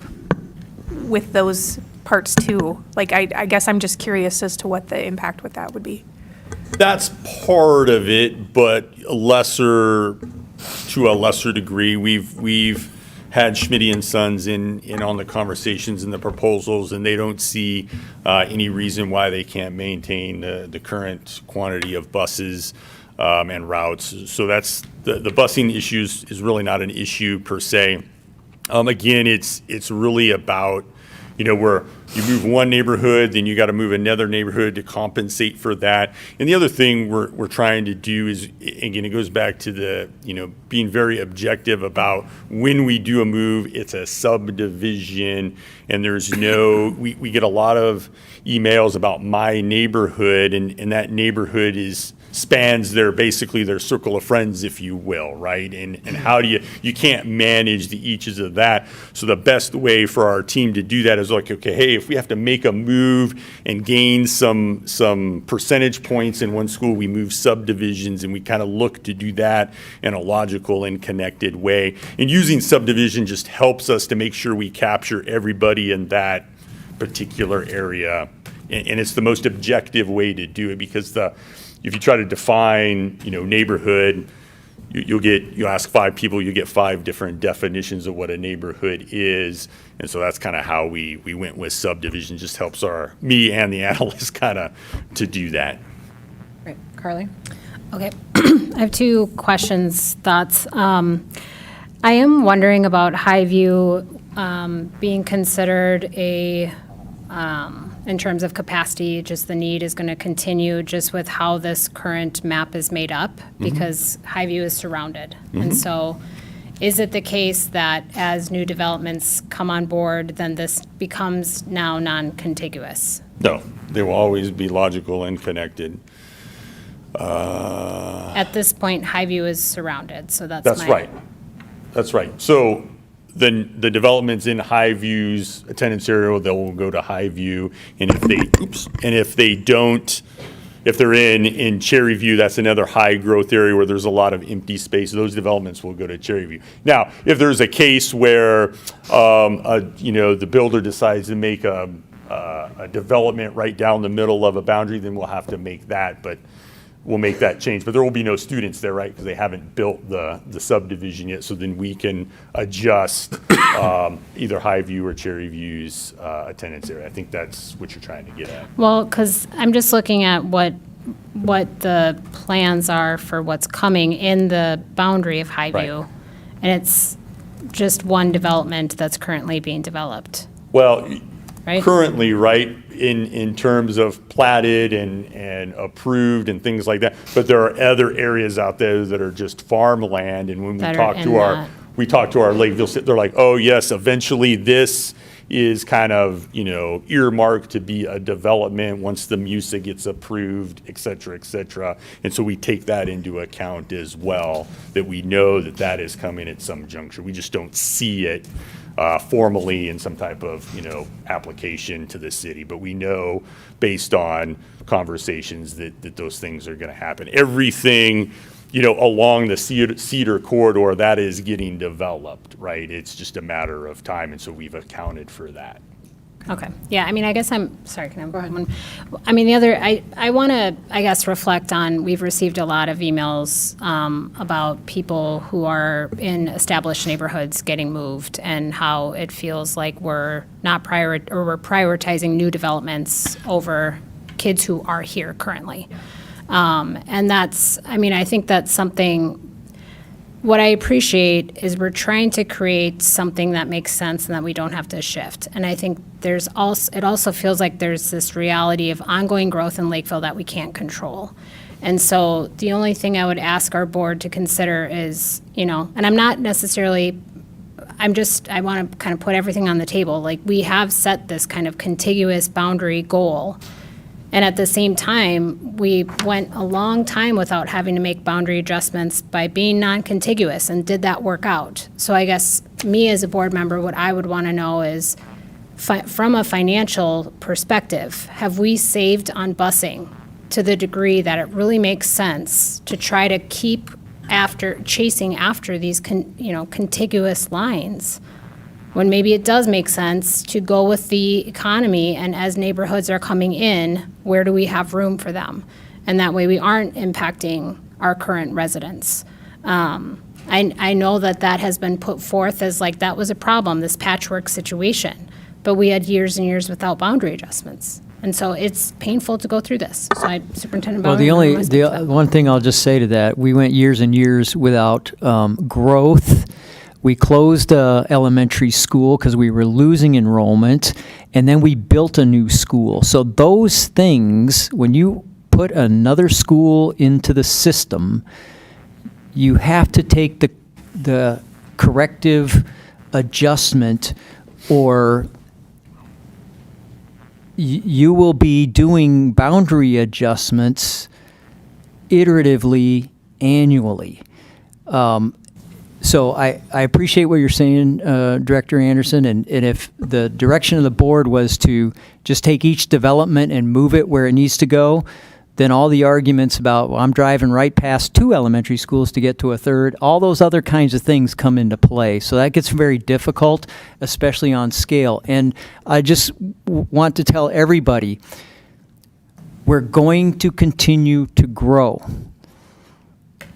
with those parts too, like I guess I'm just curious as to what the impact with that would be. That's part of it, but to a lesser degree. We've had Schmidt and Sons in on the conversations and the proposals, and they don't see any reason why they can't maintain the current quantity of buses and routes. So that's the busing issues is really not an issue per se. Again, it's really about, you know, where you move one neighborhood, then you got to move another neighborhood to compensate for that. And the other thing we're trying to do is, again, it goes back to the, you know, being very objective about when we do a move, it's a subdivision, and there's no, we get a lot of emails about my neighborhood, and that neighborhood spans basically their circle of friends, if you will, right? And how do you can't manage the eaches of that. So the best way for our team to do that is like, okay, hey, if we have to make a move and gain some percentage points in one school, we move subdivisions, and we kind of look to do that in a logical and connected way. And using subdivision just helps us to make sure we capture everybody in that particular area. And it's the most objective way to do it, because if you try to define, you know, neighborhood, you'll ask 5 people, you get 5 different definitions of what a neighborhood is. And so that's kind of how we went with subdivision. Just helps me and the analyst kind of to do that. Great. Carly? Okay. I have 2 questions, thoughts. I am wondering about Highview being considered in terms of capacity, just the need is going to continue just with how this current map is made up, because Highview is surrounded. And so is it the case that as new developments come on board, then this becomes now non-contiguous? No, they will always be logical and connected. At this point, Highview is surrounded, so that's right. That's right. So then the developments in Highview's attendance area, they'll go to Highview, and if they're in Cherry View, that's another high growth area where there's a lot of empty space. Those developments will go to Cherry View. Now, if there's a case where the builder decides to make a a development right down the middle of a boundary, then we'll have to make that, but we'll make that change. But there will be no students there, right? Because they haven't built the subdivision yet. So then we can adjust either Highview or Cherry View's attendance area. I think that's what you're trying to get at. Well, because I'm just looking at what the plans are for what's coming in the boundary of Highview. Right. And it's just one development that's currently being developed, Well, right? currently, right, in terms of platted and approved and things like that. But there are other areas out there that are just farmland. And when we That are talk in to that. we talk to our Lakeville, they're like, oh yes, eventually this is kind of, earmarked to be a development once the MUSA gets approved, et cetera, et cetera. And so we take that into account as well, that we know that that is coming at some juncture. We just don't see it formally in some type of, application to the city. But we know based on conversations that those things are going to happen. Everything, along the Cedar corridor, that is getting developed, right? It's just a matter of time, and so we've accounted for that. Okay, yeah, I mean, I guess sorry, can I? Go ahead. I mean, I want to, I guess, reflect on, we've received a lot of emails about people who are in established neighborhoods getting moved, and how it feels like we're prioritizing new developments over kids who are here currently. And that's, I mean, I think that's something, what I appreciate is we're trying to create something that makes sense and that we don't have to shift. And I think it also feels like there's this reality of ongoing growth in Lakeville that we can't control. And so the only thing I would ask our board to consider is, and I'm not necessarily, I want to kind of put everything on the table. Like, we have set this kind of contiguous boundary goal. And at the same time, we went a long time without having to make boundary adjustments by being non-contiguous. And did that work out? So I guess me as a board member, what I would want to know is, from a financial perspective, have we saved on busing to the degree that it really makes sense to try to keep chasing after these contiguous lines, when maybe it does make sense to go with the economy, and as neighborhoods are coming in, where do we have room for them? And that way we aren't impacting our current residents. I know that has been put forth as like that was a problem, this patchwork situation, but we had years and years without boundary adjustments. And so it's painful to go through this. So Superintendent Well, Bowden. the one thing I'll just say to that, we went years and years without growth. We closed elementary school because we were losing enrollment, and then we built a new school. So those things, when you put another school into the system, you have to take the corrective adjustment, or you will be doing boundary adjustments iteratively, annually. So I appreciate what you're saying, Director Anderson, and if the direction of the board was to just take each development and move it where it needs to go, then all the arguments about, well, I'm driving right past 2 elementary schools to get to a third, all those other kinds of things come into play. So that gets very difficult, especially on scale. And I just want to tell everybody, we're going to continue to grow.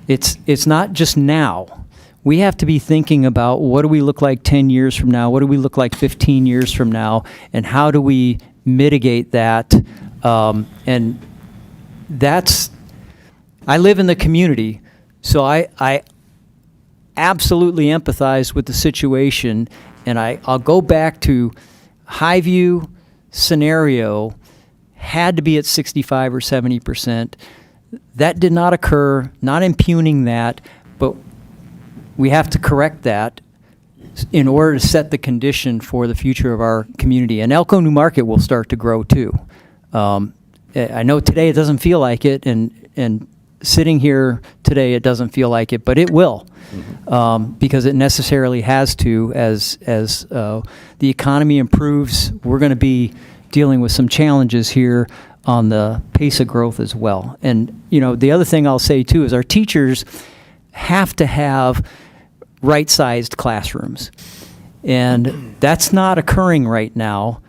It's not just now. We have to be thinking about, what do we look like 10 years from now? What do we look like 15 years from now? And how do we mitigate that? And that's, I live in the community, so I absolutely empathize with the situation. And I'll go back to Highview scenario had to be at 65 or 70%. That did not occur, not impugning that, but we have to correct that in order to set the condition for the future of our community. And Elko New Market will start to grow too. I know today it doesn't feel like it, and sitting here today it doesn't feel like it, but it will, because it necessarily has to. As the economy improves, we're going to be dealing with some challenges here on the pace of growth as well. And the other thing I'll say too is our teachers have to have right-sized classrooms. And that's not occurring right now.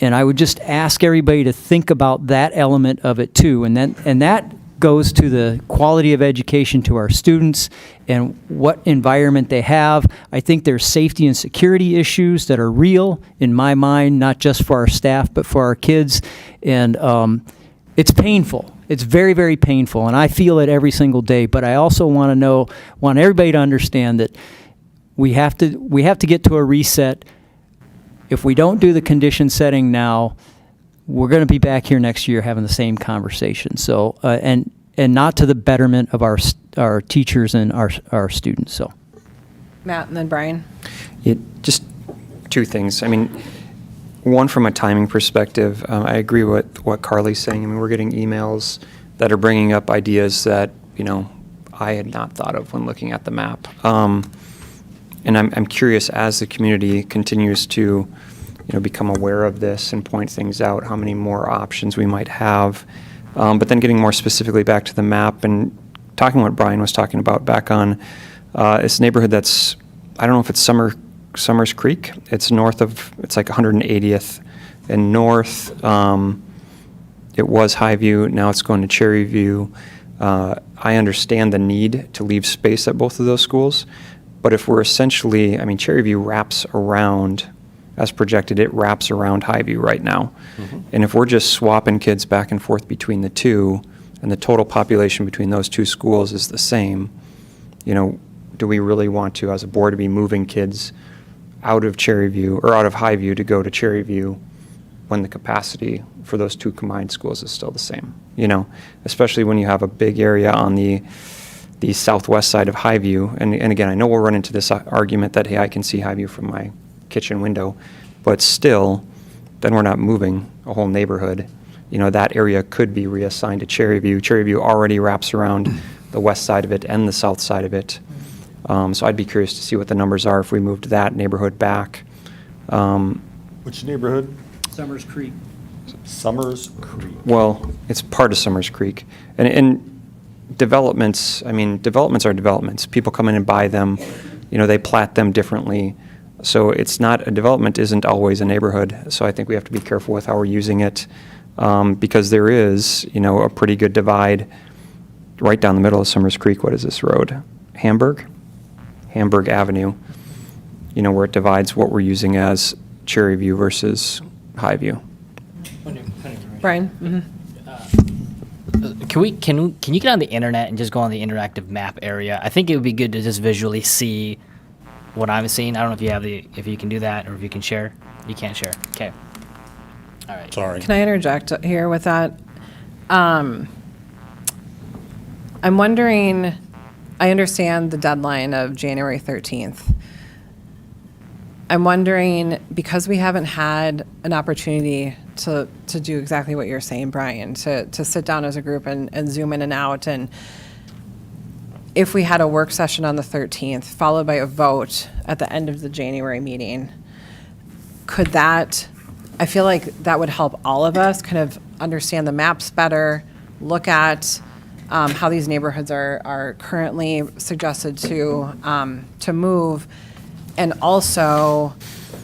And I would just ask everybody to think about that element of it too. And that goes to the quality of education to our students and what environment they have. I think there's safety and security issues that are real in my mind, not just for our staff, but for our kids. And it's painful. It's very, very painful. And I feel it every single day. But I also want everybody to understand that we have to get to a reset. If we don't do the condition setting now, we're going to be back here next year having the same conversation. So, and not to the betterment of our teachers and our students. So, Matt and then Brian. Just two things. I mean, one, from a timing perspective, I agree with what Carly's saying. I mean, we're getting emails that are bringing up ideas that, I had not thought of when looking at the map. And I'm curious, as the community continues to, become aware of this and point things out, how many more options we might have. But then getting more specifically back to the map and talking what Brian was talking about back on this neighborhood that's, I don't know if it's Summers Creek. It's north of, it's like 180th and north. It was Highview, now it's going to Cherry View. I understand the need to leave space at both of those schools, but if we're essentially, I mean, Cherry View wraps around, as projected, it wraps around Highview right now. Mm-hmm. And if we're just swapping kids back and forth between the two, and the total population between those two schools is the same, do we really want to, as a board, to be moving kids out of Cherry View, or out of Highview to go to Cherry View when the capacity for those two combined schools is still the same? Especially when you have a big area on the southwest side of Highview. And again, I know we'll run into this argument that, hey, I can see Highview from my kitchen window, but still, then we're not moving a whole neighborhood. That area could be reassigned to Cherry View. Cherry View already wraps around the west side of it and the south side of it. So I'd be curious to see what the numbers are if we moved that neighborhood back. Which neighborhood? Summers Creek. Summers Creek. Well, it's part of Summers Creek. And developments are developments. People come in and buy them. They plat them differently. So it's not, a development isn't always a neighborhood. So I think we have to be careful with how we're using it, because there is, a pretty good divide right down the middle of Summers Creek. What is this road? Hamburg Avenue, where it divides what we're using as Cherry View versus Highview. Brian? Mm-hmm. Can you get on the internet and just go on the interactive map area? I think it would be good to just visually see what I'm seeing. I don't know if you can do that, or if you can share. You can't share. Okay. All right. Sorry. Can I interject here with that? I'm wondering, I understand the deadline of January 13th. I'm wondering, because we haven't had an opportunity to do exactly what you're saying, Brian, to sit down as a group and zoom in and out, and if we had a work session on the 13th, followed by a vote at the end of the January meeting, could that, I feel like that would help all of us kind of understand the maps better, look at how these neighborhoods are currently suggested to move, and also,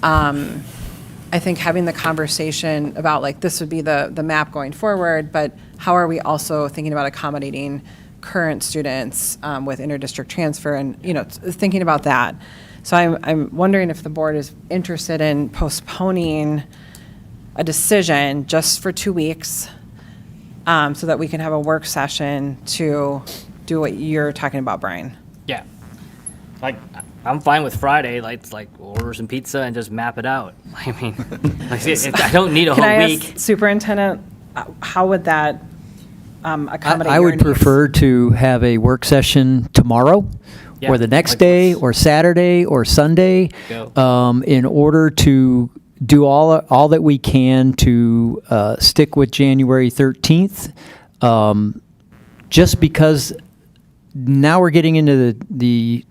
I think having the conversation about, like, this would be the map going forward, but how are we also thinking about accommodating current students with interdistrict transfer, and thinking about that. So I'm wondering if the board is interested in postponing a decision just for 2 weeks, so that we can have a work session to do what you're talking about, Brian. Yeah. I'm fine with Friday. Like order some pizza and just map it out. I mean, I don't need a Can whole I week. ask Superintendent, how would that accommodate I your would needs? prefer to have a work session tomorrow, Yeah, or the next like day, let's- or Saturday, or Sunday, Go. in order to do all that we can to stick with January 13th, just because now we're getting into the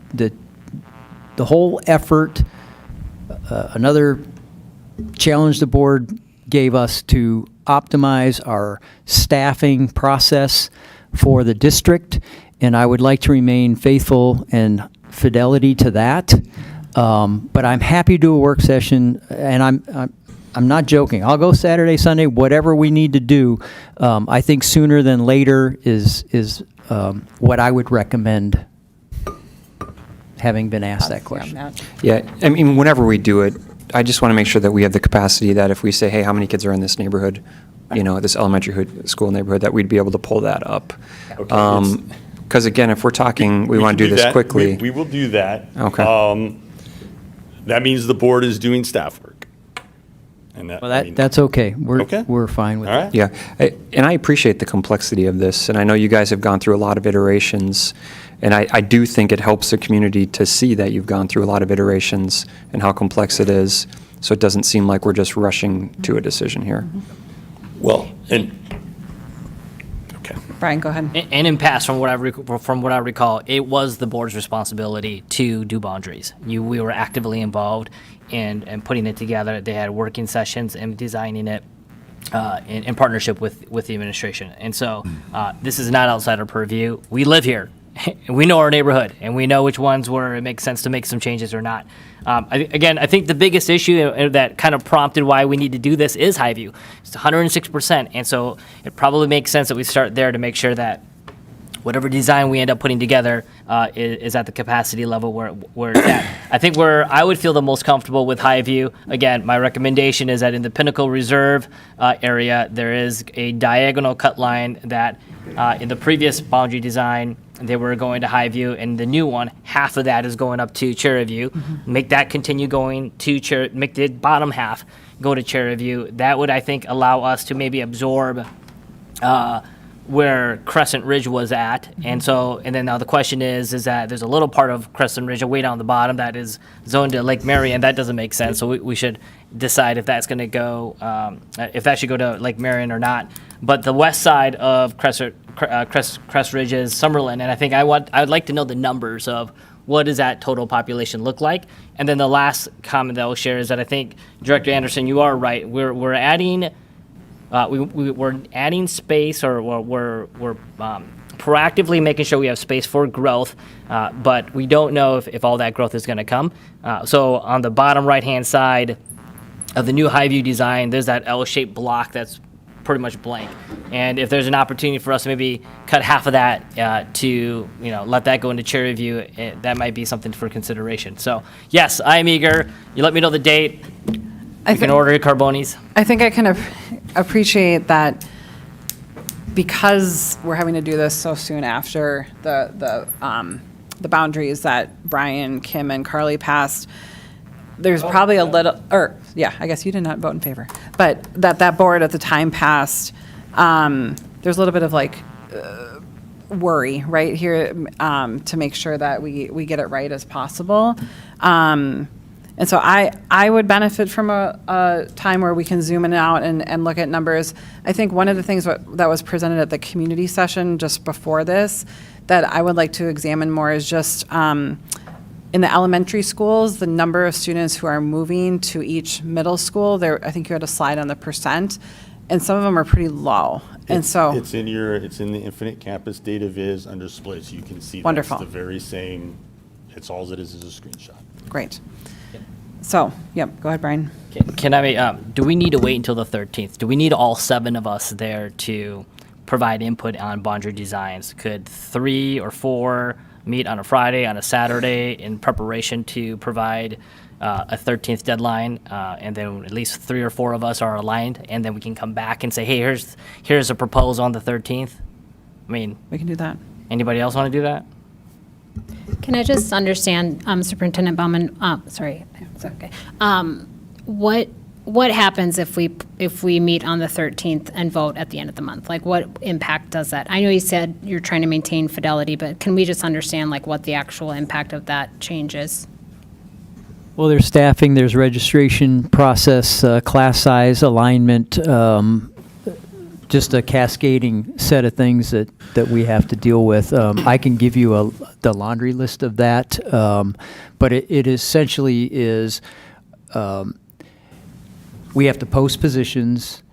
whole effort. Another challenge the board gave us to optimize our staffing process for the district, and I would like to remain faithful and fidelity to that. But I'm happy to do a work session, and I'm not joking. I'll go Saturday, Sunday, whatever we need to do. I think sooner than later is what I would recommend, having been asked that question. Yeah, I mean, whenever we do it, I just want to make sure that we have the capacity that if we say, hey, how many kids are in this neighborhood, this elementary school neighborhood, that we'd be able to pull that up. Okay, Because again, if we're talking, we want can to do this that. quickly. We will do that. Okay. That means the board is doing staff work. And that, Well, I mean, that's okay. Okay. We're fine with all that. right. Yeah, and I appreciate the complexity of this, and I know you guys have gone through a lot of iterations, and I do think it helps the community to see that you've gone through a lot of iterations and how complex it is, so it doesn't seem like we're just rushing to a decision here. Well, and, okay. Brian, go ahead. And in past, from what I recall, it was the board's responsibility to do boundaries. We were actively involved in putting it together. They had working sessions and designing it in partnership with the administration. And so this is not outside our purview. We live here. We know our neighborhood, and we know which ones where it makes sense to make some changes or not. I think the biggest issue that kind of prompted why we need to do this is Highview. It's 106%, and so it probably makes sense that we start there to make sure that whatever design we end up putting together is at the capacity level where it's at. I think where I would feel the most comfortable with Highview, again, my recommendation is that in the Pinnacle Reserve area, there is a diagonal cut line that in the previous boundary design, they were going to Highview, and the new one, half of that is going up to Cherry View. Make that continue going to make the bottom half go to Cherry View. That would, I think, allow us to maybe absorb where Crescent Ridge was at. And then now the question is that there's a little part of Crescent Ridge way down the bottom that is zoned to Lake Marion. That doesn't make sense. So we should decide if that's going to go, if that should go to Lake Marion or not. But the west side of Crest Ridge is Summerlin, and I think I would like to know the numbers of what does that total population look like. And then the last comment that I'll share is that I think, Director Anderson, you are right. We're adding we're adding space, or we're proactively making sure we have space for growth, but we don't know if all that growth is going to come. So on the bottom right-hand side of the new Highview design, there's that L-shaped block that's pretty much blank. And if there's an opportunity for us to maybe cut half of that to let that go into Cherry View, that might be something for consideration. So yes, I am eager. You let me know the date. You can order Carbonis. I think I can appreciate that because we're having to do this so soon after the boundaries that Brian, Kim, and Carly passed. There's probably a little, I guess you did not vote in favor, but that board at the time passed. There's a little bit of worry right here to make sure that we get it right as possible. And so I would benefit from a time where we can zoom in and out and look at numbers. I think one of the things that was presented at the community session just before this that I would like to examine more is just in the elementary schools, the number of students who are moving to each middle school. I think you had a slide on the percent, and some of them are pretty low. And so it's in the Infinite Campus Data Viz under splits. You can see Wonderful. That's the very same. It's all it is a screenshot. great. So, yep, go ahead, Brian. Can I, do we need to wait until the 13th? Do we need all 7 of us there to provide input on boundary designs? Could 3 or 4 meet on a Friday, on a Saturday in preparation to provide a 13th deadline, and then at least 3 or 4 of us are aligned, and then we can come back and say, hey, here's a proposal on the 13th? I mean, We can do that. anybody else want to do that? Can I just understand, Superintendent Baumann, sorry, it's okay. What happens if we meet on the 13th and vote at the end of the month? Like, what impact does that? I know you said you're trying to maintain fidelity, but can we just understand, like, what the actual impact of that change is? Well, there's staffing, there's registration process, class size, alignment, just a cascading set of things that we have to deal with. I can give you the laundry list of that, but it essentially is we have to post positions,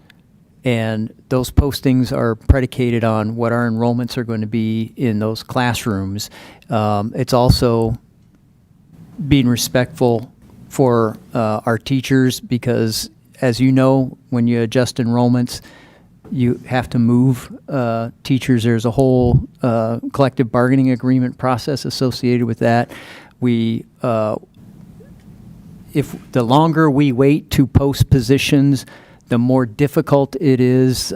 and those postings are predicated on what our enrollments are going to be in those classrooms. It's also being respectful for our teachers, because as you know, when you adjust enrollments, you have to move teachers. There's a whole collective bargaining agreement process associated with that. If the longer we wait to post positions, the more difficult it is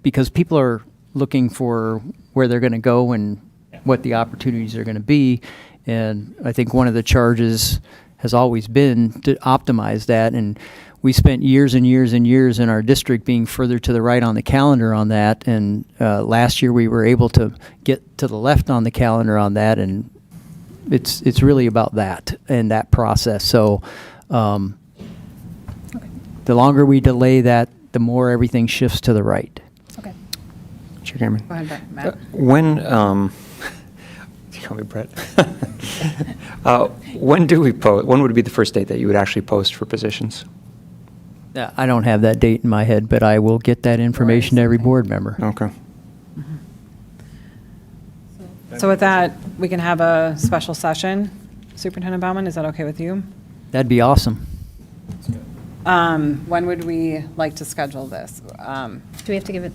because people are looking for where they're going to go and what the opportunities are going to be. And I think one of the charges has always been to optimize that. And we spent years and years and years in our district being further to the right on the calendar on that. And last year we were able to get to the left on the calendar on that. And it's really about that and that process. So the longer we delay that, the more everything shifts to the right. Okay. Chair Cameron. Go ahead, Matt. When, you call me Brett. When do we post, when would be the first date that you would actually post for positions? I don't have that date in my head, but I will get that information to every board member. Okay. So with that, we can have a special session. Superintendent Baumann, is that okay with you? That'd be awesome. When would we like to schedule this? Do we have to give it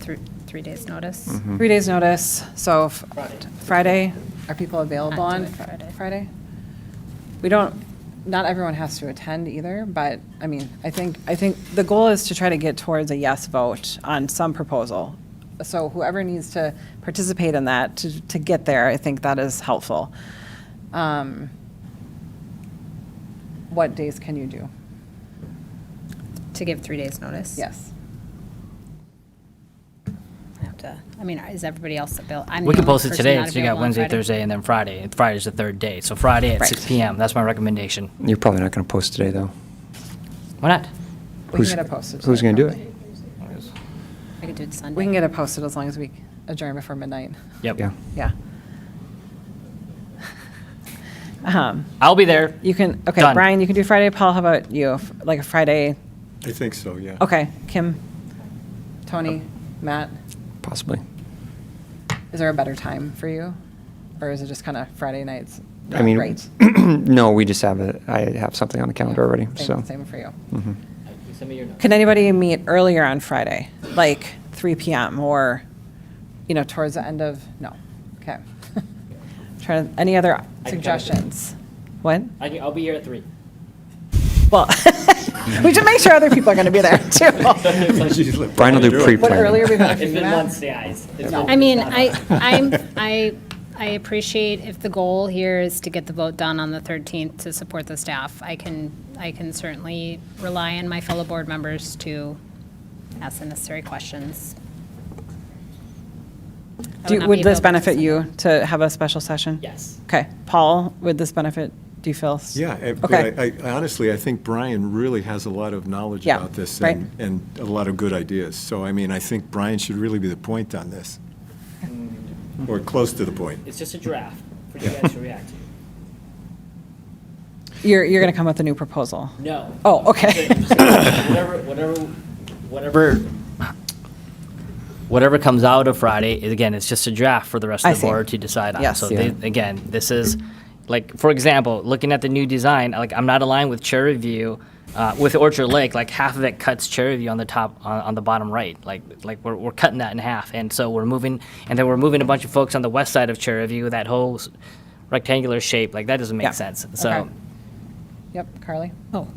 3 days' notice? 3 days' notice, so Friday, are people available Not do on it Friday. Friday? We don't, not everyone has to attend either, but, I mean, I think the goal is to try to get towards a yes vote on some proposal. So whoever needs to participate in that to get there, I think that is helpful. What days can you do? To give 3 days' notice? Yes. Is everybody else available? We can post it today, so you got Wednesday, Thursday, and then Friday. And Friday's the third day. So Friday at Right. 6 p.m. That's my recommendation. You're probably not going to post today, though. Why not? We Who's- can get it posted. Who's going to do it? I could do it Sunday. We can get it posted as long as we adjourn before midnight. Yep. Yeah. Yeah. I'll be there. You can, okay, Done. Brian, you can do Friday. Paul, how about you? Like a Friday? I think so, yeah. Okay, Kim, Tony, Matt, Possibly. is there a better time for you? Or is it just kind of Friday nights? I mean, Great. no, we just I have something on the calendar already, so. Same for you. Mhm. Send me your notes. Can anybody meet earlier on Friday, like 3 PM or, towards the end of, no, okay. Any other suggestions? What? I'll be here at 3. Well, we should make sure other people are going to be there too. Brian will do But pre-planning. earlier we have to It's do been that. months, guys. I mean, I appreciate if the goal here is to get the vote done on the 13th to support the staff. I can certainly rely on my fellow board members to ask the necessary questions. I would not Would be this available benefit this you to have a special session? Yes. Okay. Paul, would this benefit, do you feel? Yeah, but Okay. I honestly, I think Brian really has a lot of knowledge Yeah, about this right. and a lot of good ideas. So, I mean, I think Brian should really be the point on this, or close to the point. It's just a draft for you guys to react to. You're going to come with a new proposal? No. Oh, okay. Whatever comes out of Friday, again, it's just a draft for the rest I of the see. board to decide on. Yes. So Yeah. again, this is, like, for example, looking at the new design, like, I'm not aligned with Chair Review, with Orchard Lake, like, half of it cuts Chair Review on the top, on the bottom right. Like we're cutting that in half. And so we're moving a bunch of folks on the west side of Chair Review, that whole rectangular shape, like, that doesn't make Yeah. sense. So. Okay. Yep, Carly? Oh,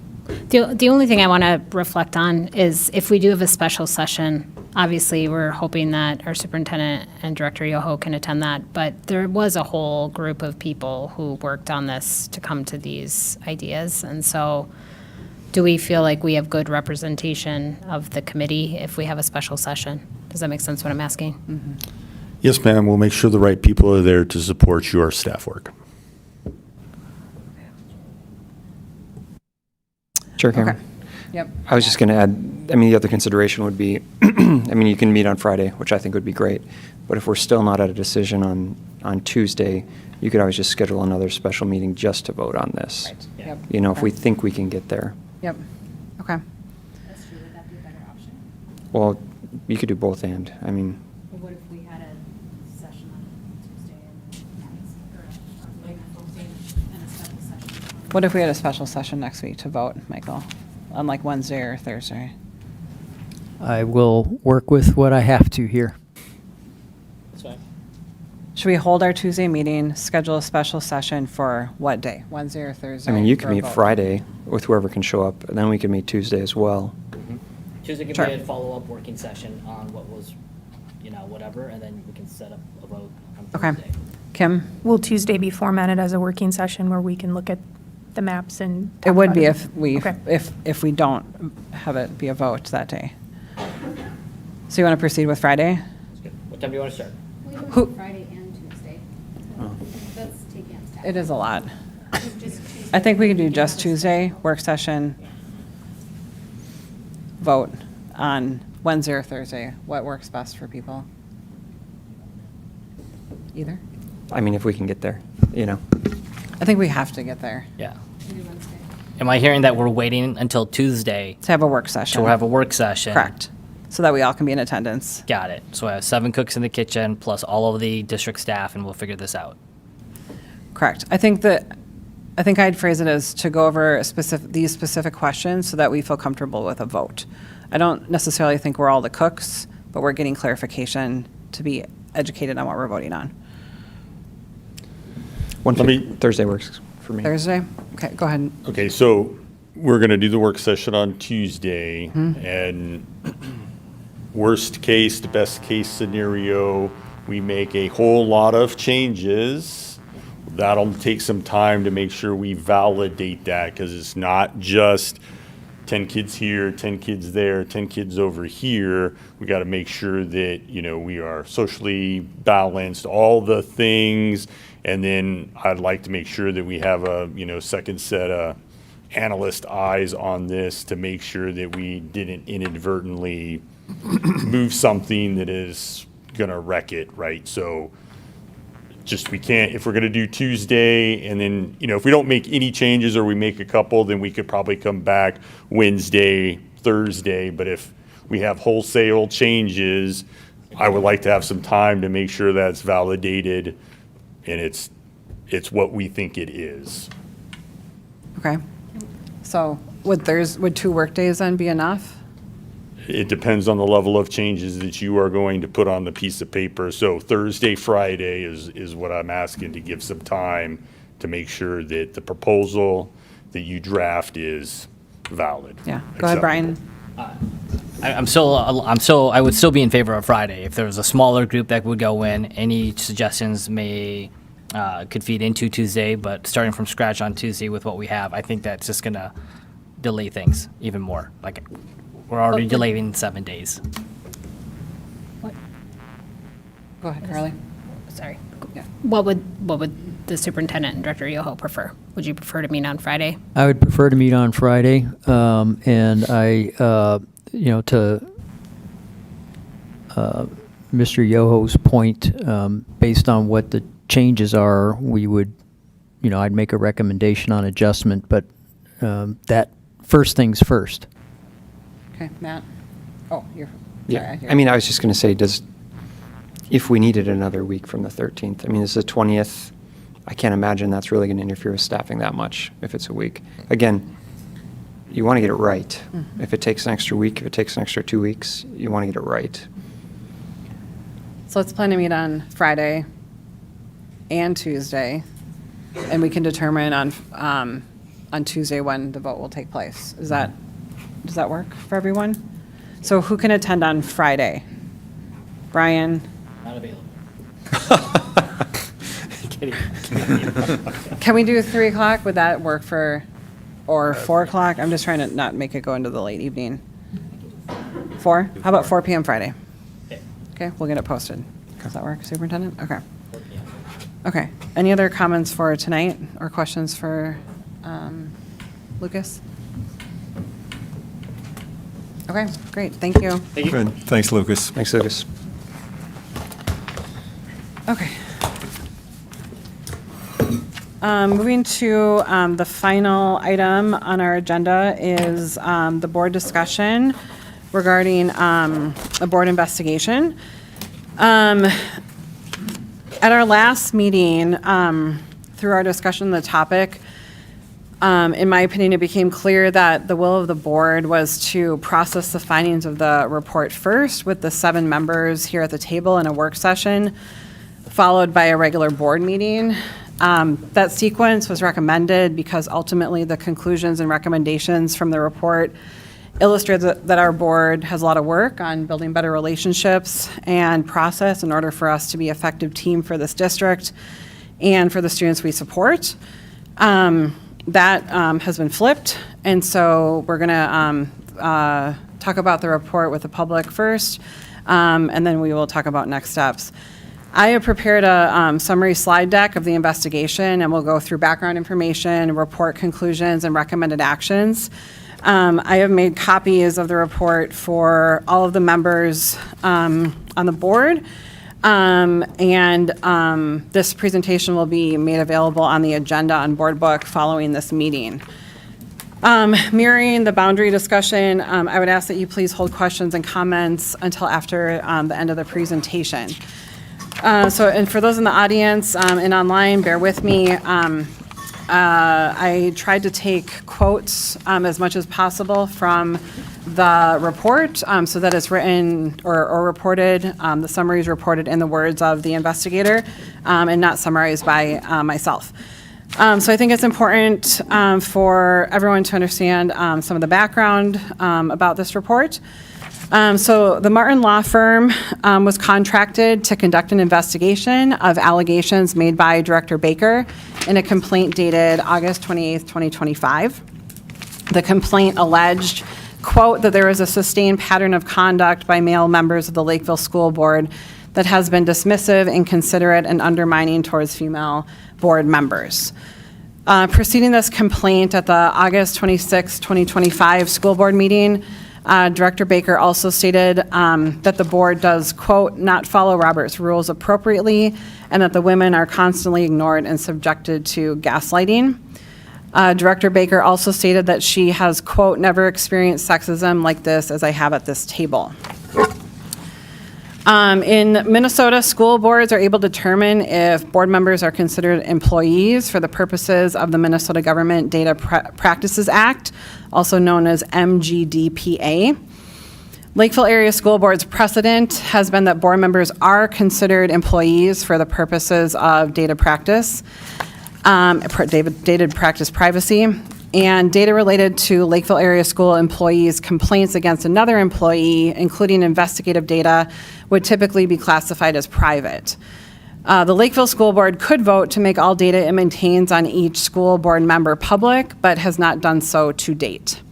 the only thing I want to reflect on is if we do have a special session, obviously, we're hoping that our superintendent and Director Yoho can attend that, but there was a whole group of people who worked on this to come to these ideas, and so do we feel like we have good representation of the committee if we have a special session? Does that make sense what I'm asking? Yes, ma'am. We'll make sure the right people are there to support your staff work. Chair Cameron. Okay. Yep. I was just going to add, I mean, the other consideration would be, I mean, you can meet on Friday, which I think would be great, but if we're still not at a decision on Tuesday, you could always just schedule another special meeting just to vote on this. Right. Yep. If we think we can get there. Yep. Okay. That's true. Would that be a better option? Well, you could do both and, I mean, What if we had a session on Tuesday and a special session? What if we had a special session next week to vote, Michael? on like Wednesday or Thursday? I will work with what I have to here. That's fine. Should we hold our Tuesday meeting, schedule a special session for what day? Wednesday or Thursday? I mean, you for can a meet vote? Friday with whoever can show up, and then we can meet Tuesday as well. Tuesday could Sure. be a follow-up working session on what was, whatever, and then we can set up a vote on Okay. Thursday. Kim? Will Tuesday be formatted as a working session where we can look at the maps and? It talk would about be it? if we, Okay. if we don't have it be a vote that day. So you want to proceed with Friday? That's good. What time do you want to start? We don't Who- do Friday and Tuesday. That's taking us time. It is a lot. Just Tuesday. I think we can do just Tuesday, work session, vote on Wednesday or Thursday. What works best for people? Either? I mean, if we can get there, I think we have to get there Yeah. We do Wednesday. Am I hearing that we're waiting until Tuesday to have a work session. to have a work session? Correct. So that we all can be in attendance. Got it. So I have 7 cooks in the kitchen plus all of the district staff, and we'll figure this out. Correct. I think I'd phrase it as to go over these specific questions so that we feel comfortable with a vote. I don't necessarily think we're all the cooks, but we're getting clarification to be educated on what we're voting on. Thursday works for me. Thursday? Okay, go ahead. Okay, so we're going to do the work session on Tuesday, and worst case to best case scenario, we make a whole lot of changes. That'll take some time to make sure we validate that, because it's not just 10 kids here, 10 kids there, 10 kids over here. We got to make sure that, we are socially balanced, all the things. And then I'd like to make sure that we have a, second set of analyst eyes on this to make sure that we didn't inadvertently move something that is going to wreck it, right? So we can't, if we're going to do Tuesday and then, if we don't make any changes or we make a couple, then we could probably come back Wednesday, Thursday. But if we have wholesale changes, I would like to have some time to make sure that's validated and it's what we think it is. Okay. So would 2 workdays then be enough? It depends on the level of changes that you are going to put on the piece of paper. So Thursday, Friday is what I'm asking, to give some time to make sure that the proposal that you draft is valid. Yeah. Go ahead, Brian. I would still be in favor of Friday. If there was a smaller group that would go in, any suggestions could feed into Tuesday, but starting from scratch on Tuesday with what we have, I think that's just gonna delay things even more. Like, we're already delaying 7 days. Go ahead, Carly. Sorry. Yeah. What would the superintendent and Director Yoho prefer? Would you prefer to meet on Friday? I would prefer to meet on Friday, and to Mr. Yoho's point, based on what the changes are, we would, I'd make a recommendation on adjustment, but that first things first. Okay, Matt? Oh, you're. Yeah, sorry, I mean, I was just going to say, if we needed another week from the 13th, I mean, it's the 20th. I can't imagine that's really going to interfere with staffing that much if it's a week. Again, you want to get it right. If it takes an extra week, if it takes an extra 2 weeks, you want to get it right. So let's plan to meet on Friday and Tuesday, and we can determine on Tuesday when the vote will take place. Does that work for everyone? So who can attend on Friday? Brian? Not available. Can we do 3 o'clock? Would that work or 4 o'clock? I'm just trying to not make it go into the late evening. 4? How about 4 p.m. Friday? Okay, we'll get it posted. Does that work, Superintendent? Okay. Okay. Any other comments for tonight or questions for Lucas? Okay, great. Thank you. Good. Thanks, Lucas. Thanks, Lucas. Okay. Moving to the final item on our agenda is the board discussion regarding a board investigation. At our last meeting, through our discussion of the topic, in my opinion, it became clear that the will of the board was to process the findings of the report first with the 7 members here at the table in a work session, followed by a regular board meeting. That sequence was recommended because ultimately the conclusions and recommendations from the report illustrate that our board has a lot of work on building better relationships and process in order for us to be an effective team for this district and for the students we support. That has been flipped, and so we're going to talk about the report with the public first, and then we will talk about next steps. I have prepared a summary slide deck of the investigation, and we'll go through background information, report conclusions, and recommended actions. I have made copies of the report for all of the members on the board, and this presentation will be made available on the agenda on Board Book following this meeting. Mirroring the boundary discussion, I would ask that you please hold questions and comments until after the end of the presentation. And for those in the audience and online, bear with me. I tried to take quotes as much as possible from the report so that it's written or reported, the summary is reported in the words of the investigator and not summarized by myself. So I think it's important for everyone to understand some of the background about this report. So the Martin Law Firm was contracted to conduct an investigation of allegations made by Director Baker in a complaint dated August 28th, 2025. The complaint alleged, quote, that there was a sustained pattern of conduct by male members of the Lakeville School Board that has been dismissive, inconsiderate, and undermining towards female board members. Preceding this complaint at the August 26, 2025 school board meeting, Director Baker also stated that the board does, quote, not follow Robert's rules appropriately, and that the women are constantly ignored and subjected to gaslighting. Director Baker also stated that she has, quote, never experienced sexism like this as I have at this table. In Minnesota, school boards are able to determine if board members are considered employees for the purposes of the Minnesota Government Data Practices Act, also known as MGDPA. Lakeville Area School Board's precedent has been that board members are considered employees for the purposes of data practice, data practice privacy, and data related to Lakeville Area School employees' complaints against another employee, including investigative data, would typically be classified as private. The Lakeville School Board could vote to make all data it maintains on each school board member public, but has not done so to date.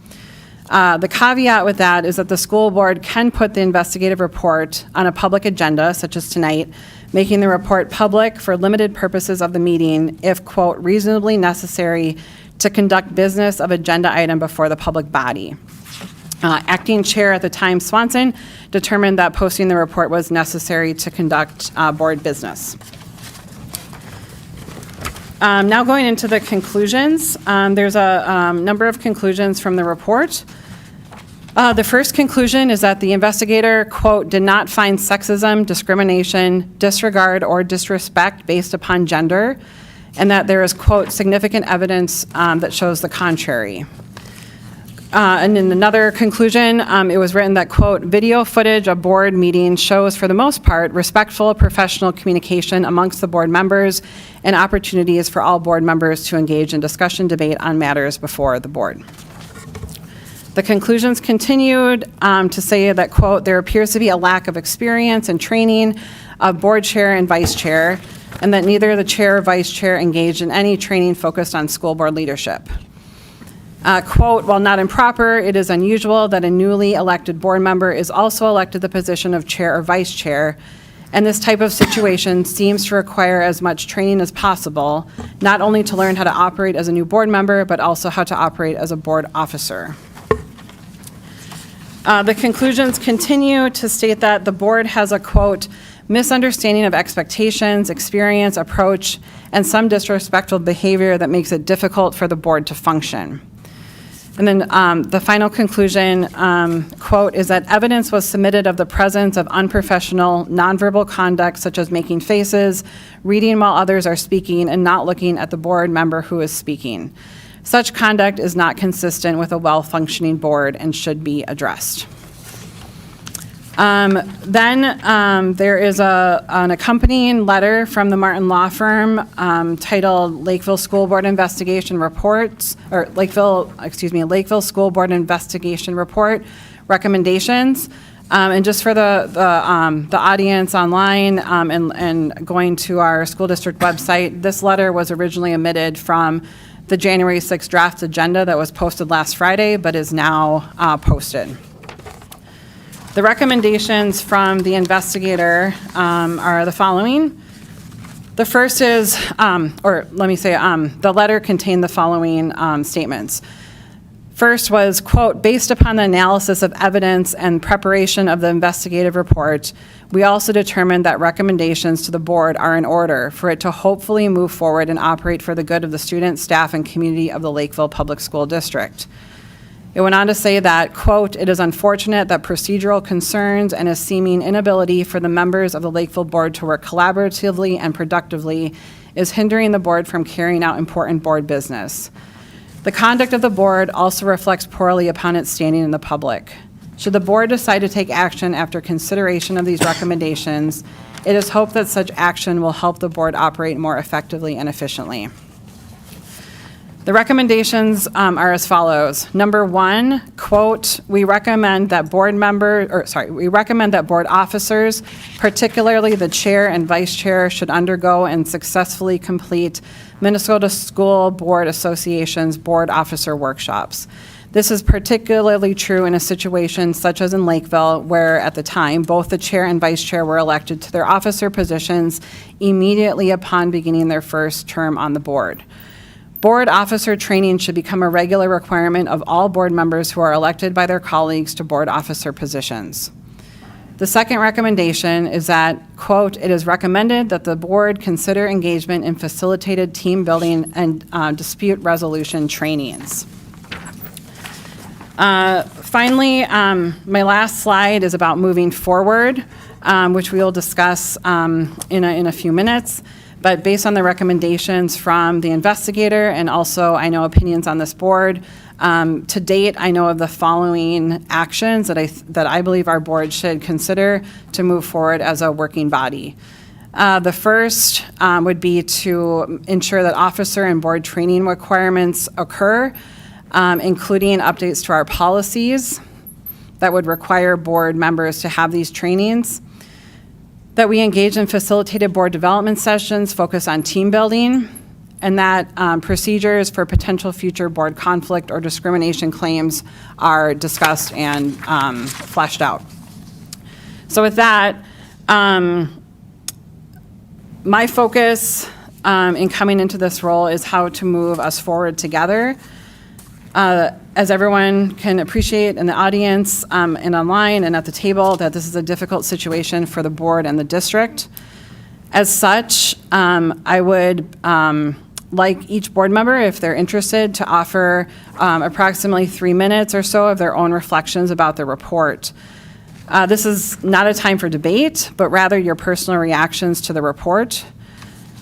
The caveat with that is that the school board can put the investigative report on a public agenda, such as tonight, making the report public for limited purposes of the meeting if, quote, reasonably necessary to conduct business of agenda item before the public body. Acting chair at the time, Swanson, determined that posting the report was necessary to conduct board business. Now going into the conclusions, there's a number of conclusions from the report. The first conclusion is that the investigator, quote, did not find sexism, discrimination, disregard, or disrespect based upon gender, and that there is, quote, significant evidence that shows the contrary. And in another conclusion, it was written that, quote, video footage of board meetings shows, for the most part, respectful professional communication amongst the board members and opportunities for all board members to engage in discussion debate on matters before the board. The conclusions continued to say that, quote, there appears to be a lack of experience and training of board chair and vice chair, and that neither the chair or vice chair engaged in any training focused on school board leadership. Quote, while not improper, it is unusual that a newly elected board member is also elected the position of chair or vice chair, and this type of situation seems to require as much training as possible, not only to learn how to operate as a new board member, but also how to operate as a board officer. The conclusions continue to state that the board has a, quote, misunderstanding of expectations, experience, approach, and some disrespectful behavior that makes it difficult for the board to function. And then the final conclusion, quote, is that evidence was submitted of the presence of unprofessional, nonverbal conduct such as making faces, reading while others are speaking, and not looking at the board member who is speaking. Such conduct is not consistent with a well-functioning board and should be addressed. Then there is an accompanying letter from the Martin Law Firm titled Lakeville School Board Investigation Reports, or Lakeville School Board Investigation Report Recommendations. And just for the audience online and going to our school district website, this letter was originally omitted from the January 6th draft agenda that was posted last Friday, but is now posted. The recommendations from the investigator are the following. The first is, the letter contained the following statements. First was, quote, based upon the analysis of evidence and preparation of the investigative report, we also determined that recommendations to the board are in order for it to hopefully move forward and operate for the good of the students, staff, and community of the Lakeville Public School District. It went on to say that, quote, it is unfortunate that procedural concerns and a seeming inability for the members of the Lakeville board to work collaboratively and productively is hindering the board from carrying out important board business. The conduct of the board also reflects poorly upon its standing in the public. Should the board decide to take action after consideration of these recommendations, it is hoped that such action will help the board operate more effectively and efficiently. The recommendations are as follows. Number one, quote, we recommend that board officers, particularly the chair and vice chair, should undergo and successfully complete Minnesota School Board Association's board officer workshops. This is particularly true in a situation such as in Lakeville, where at the time, both the chair and vice chair were elected to their officer positions immediately upon beginning their first term on the board. Board officer training should become a regular requirement of all board members who are elected by their colleagues to board officer positions. The second recommendation is that, quote, it is recommended that the board consider engagement in facilitated team building and dispute resolution trainings. Finally, my last slide is about moving forward, which we will discuss in a few minutes. But based on the recommendations from the investigator and also I know opinions on this board, to date I know of the following actions that I believe our board should consider to move forward as a working body. The first would be to ensure that officer and board training requirements occur, including updates to our policies that would require board members to have these trainings. That we engage in facilitated board development sessions, focus on team building, and that procedures for potential future board conflict or discrimination claims are discussed and fleshed out. So with that, my focus in coming into this role is how to move us forward together. As everyone can appreciate in the audience and online and at the table, that this is a difficult situation for the board and the district. As such, I would like each board member, if they're interested, to offer approximately 3 minutes or so of their own reflections about the report. This is not a time for debate, but rather your personal reactions to the report.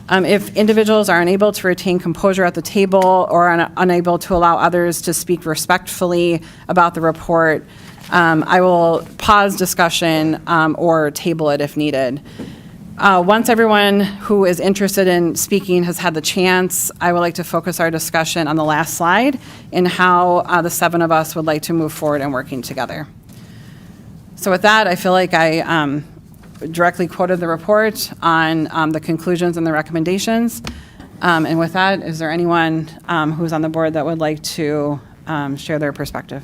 If individuals are unable to retain composure at the table or unable to allow others to speak respectfully about the report, I will pause discussion or table it if needed. Once everyone who is interested in speaking has had the chance, I would like to focus our discussion on the last slide and how the 7 of us would like to move forward in working together. So with that, I feel like I directly quoted the report on the conclusions and the recommendations. And with that, is there anyone who's on the board that would like to share their perspective?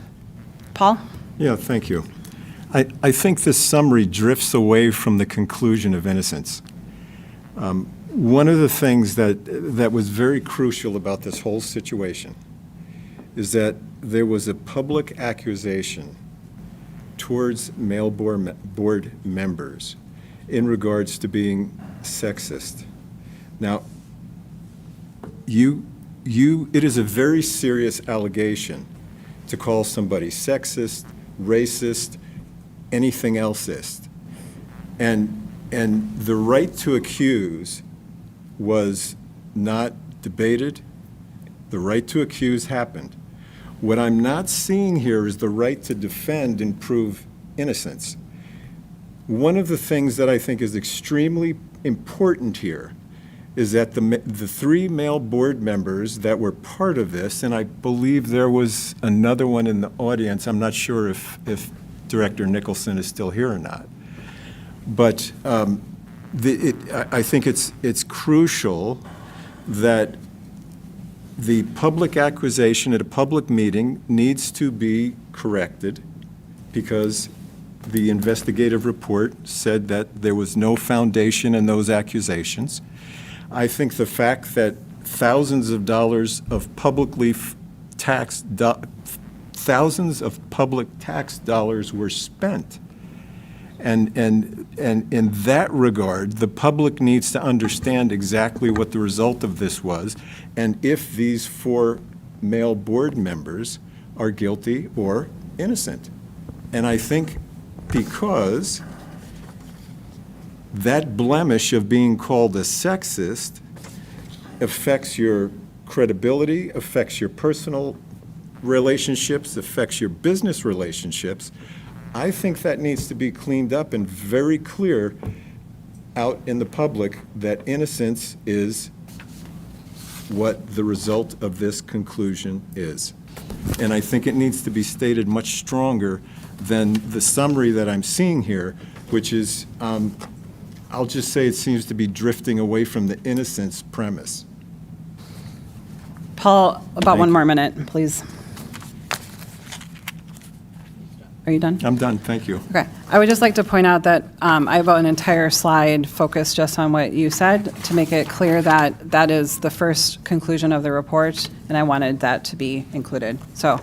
Paul? Yeah, thank you. I think this summary drifts away from the conclusion of innocence. One of the things that was very crucial about this whole situation is that there was a public accusation towards male board members in regards to being sexist. Now, it is a very serious allegation to call somebody sexist, racist, anything else-ist. And the right to accuse was not debated, The right to accuse happened. What I'm not seeing here is the right to defend and prove innocence. One of the things that I think is extremely important here is that the three male board members that were part of this, and I believe there was another one in the audience, I'm not sure if Director Nicholson is still here or not, but I think it's crucial that the public accusation at a public meeting needs to be corrected because the investigative report said that there was no foundation in those accusations. I think the fact that thousands of public tax dollars were spent, and in that regard, the public needs to understand exactly what the result of this was, and if these 4 male board members are guilty or innocent. And I think because that blemish of being called a sexist affects your credibility, affects your personal relationships, affects your business relationships, I think that needs to be cleaned up and very clear out in the public that innocence is what the result of this conclusion is. And I think it needs to be stated much stronger than the summary that I'm seeing here, which is, I'll just say it seems to be drifting away from the innocence premise. Paul, about one more minute, please. Are you done? I'm done, thank you. Okay. I would just like to point out that I have an entire slide focused just on what you said to make it clear that that is the first conclusion of the report, and I wanted that to be included. So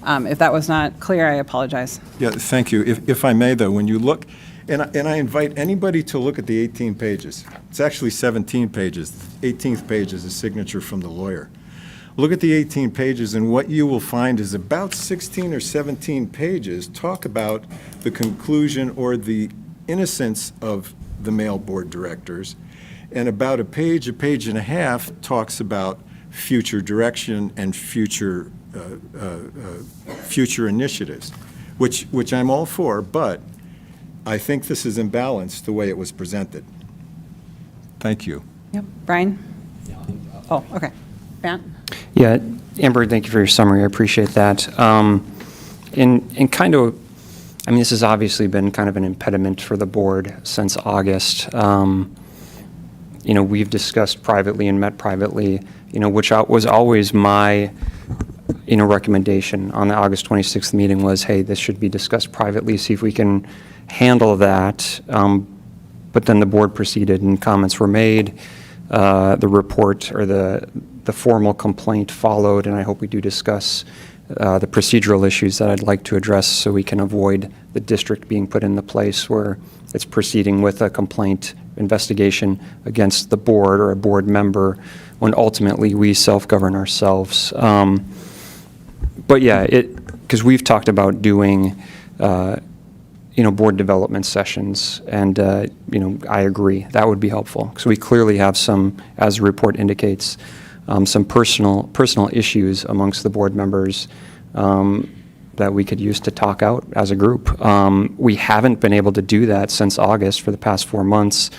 if that was not clear, I apologize. Yeah, thank you. If I may, though, when you look, and I invite anybody to look at the 18 pages. It's actually 17 pages. The 18th page is a signature from the lawyer. Look at the 18 pages, and what you will find is about 16 or 17 pages talk about the conclusion or the innocence of the male board directors, and about a page and a half talks about future direction and future initiatives, which I'm all for, but I think this is imbalanced the way it was presented. Thank you. Yep. Brian? Oh, okay. Matt? Yeah, Amber, thank you for your summary. I appreciate that. In kind of, I mean, this has obviously been kind of an impediment for the board since August. You know, we've discussed privately and met privately, you know, which was always my, you know, recommendation on the August 26th meeting was, hey, this should be discussed privately, see if we can handle that. But then the board proceeded and comments were made. The report or the formal complaint followed, and I hope we do discuss the procedural issues that I'd like to address so we can avoid the district being put in the place where it's proceeding with a complaint investigation against the board or a board member when ultimately we self-govern ourselves. But yeah, because we've talked about doing you know, board development sessions, and you know, I agree that would be helpful because we clearly have some, as the report indicates, some personal issues amongst the board members that we could use to talk out as a group. We haven't been able to do that since August for the past 4 months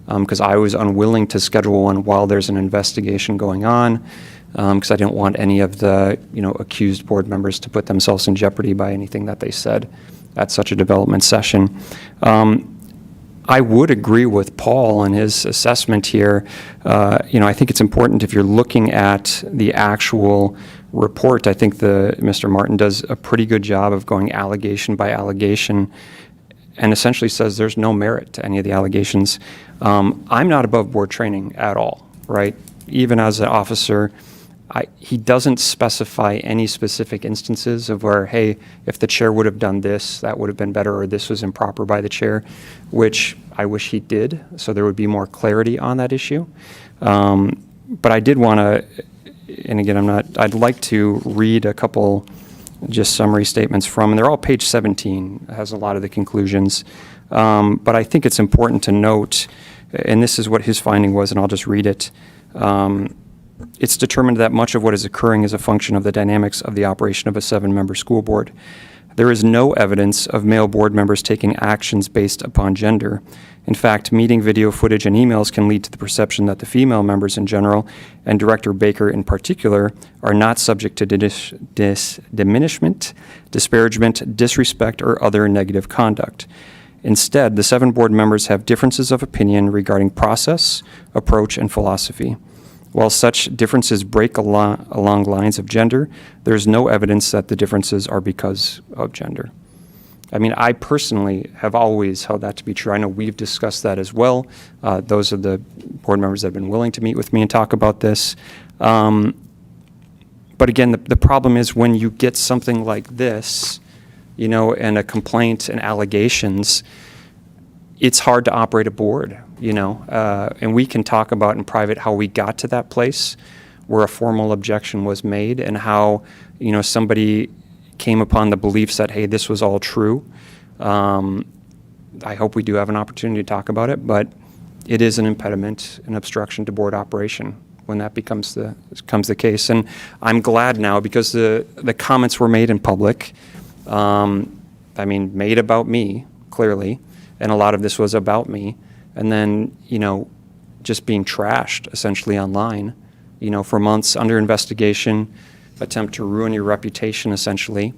because I was unwilling to schedule one while there's an investigation going on because I didn't want any of the, you know, accused board members to put themselves in jeopardy by anything that they said at such a development session. I would agree with Paul and his assessment here. You know, I think it's important if you're looking at the actual report. I think Mr. Martin does a pretty good job of going allegation by allegation and essentially says there's no merit to any of the allegations. I'm not above board training at all, right? Even as an officer, he doesn't specify any specific instances of where, hey, if the chair would have done this, that would have been better, or this was improper by the chair, which I wish he did, so there would be more clarity on that issue. But I did want to, and again, I'd like to read a couple just summary statements from, and they're all page 17, has a lot of the conclusions. But I think it's important to note, and this is what his finding was, and I'll just read it. It's determined that much of what is occurring is a function of the dynamics of the operation of a 7-member school board. There is no evidence of male board members taking actions based upon gender. In fact, meeting video footage and emails can lead to the perception that the female members in general, and Director Baker in particular, are not subject to diminishment, disparagement, disrespect, or other negative conduct. Instead, the 7 board members have differences of opinion regarding process, approach, and philosophy. While such differences break along lines of gender, there is no evidence that the differences are because of gender. I mean, I personally have always held that to be true. I know we've discussed that as well. Those are the board members that have been willing to meet with me and talk about this. But again, the problem is when you get something like this, you know, and a complaint and allegations, it's hard to operate a board, you know, and we can talk about in private how we got to that place where a formal objection was made and how, you know, somebody came upon the beliefs that, hey, this was all true. I hope we do have an opportunity to talk about it, but it is an impediment, an obstruction to board operation when that becomes the case. And I'm glad now because the comments were made in public. I mean, made about me, clearly, and a lot of this was about me. And then, you know, just being trashed essentially online, you know, for months under investigation, attempt to ruin your reputation essentially.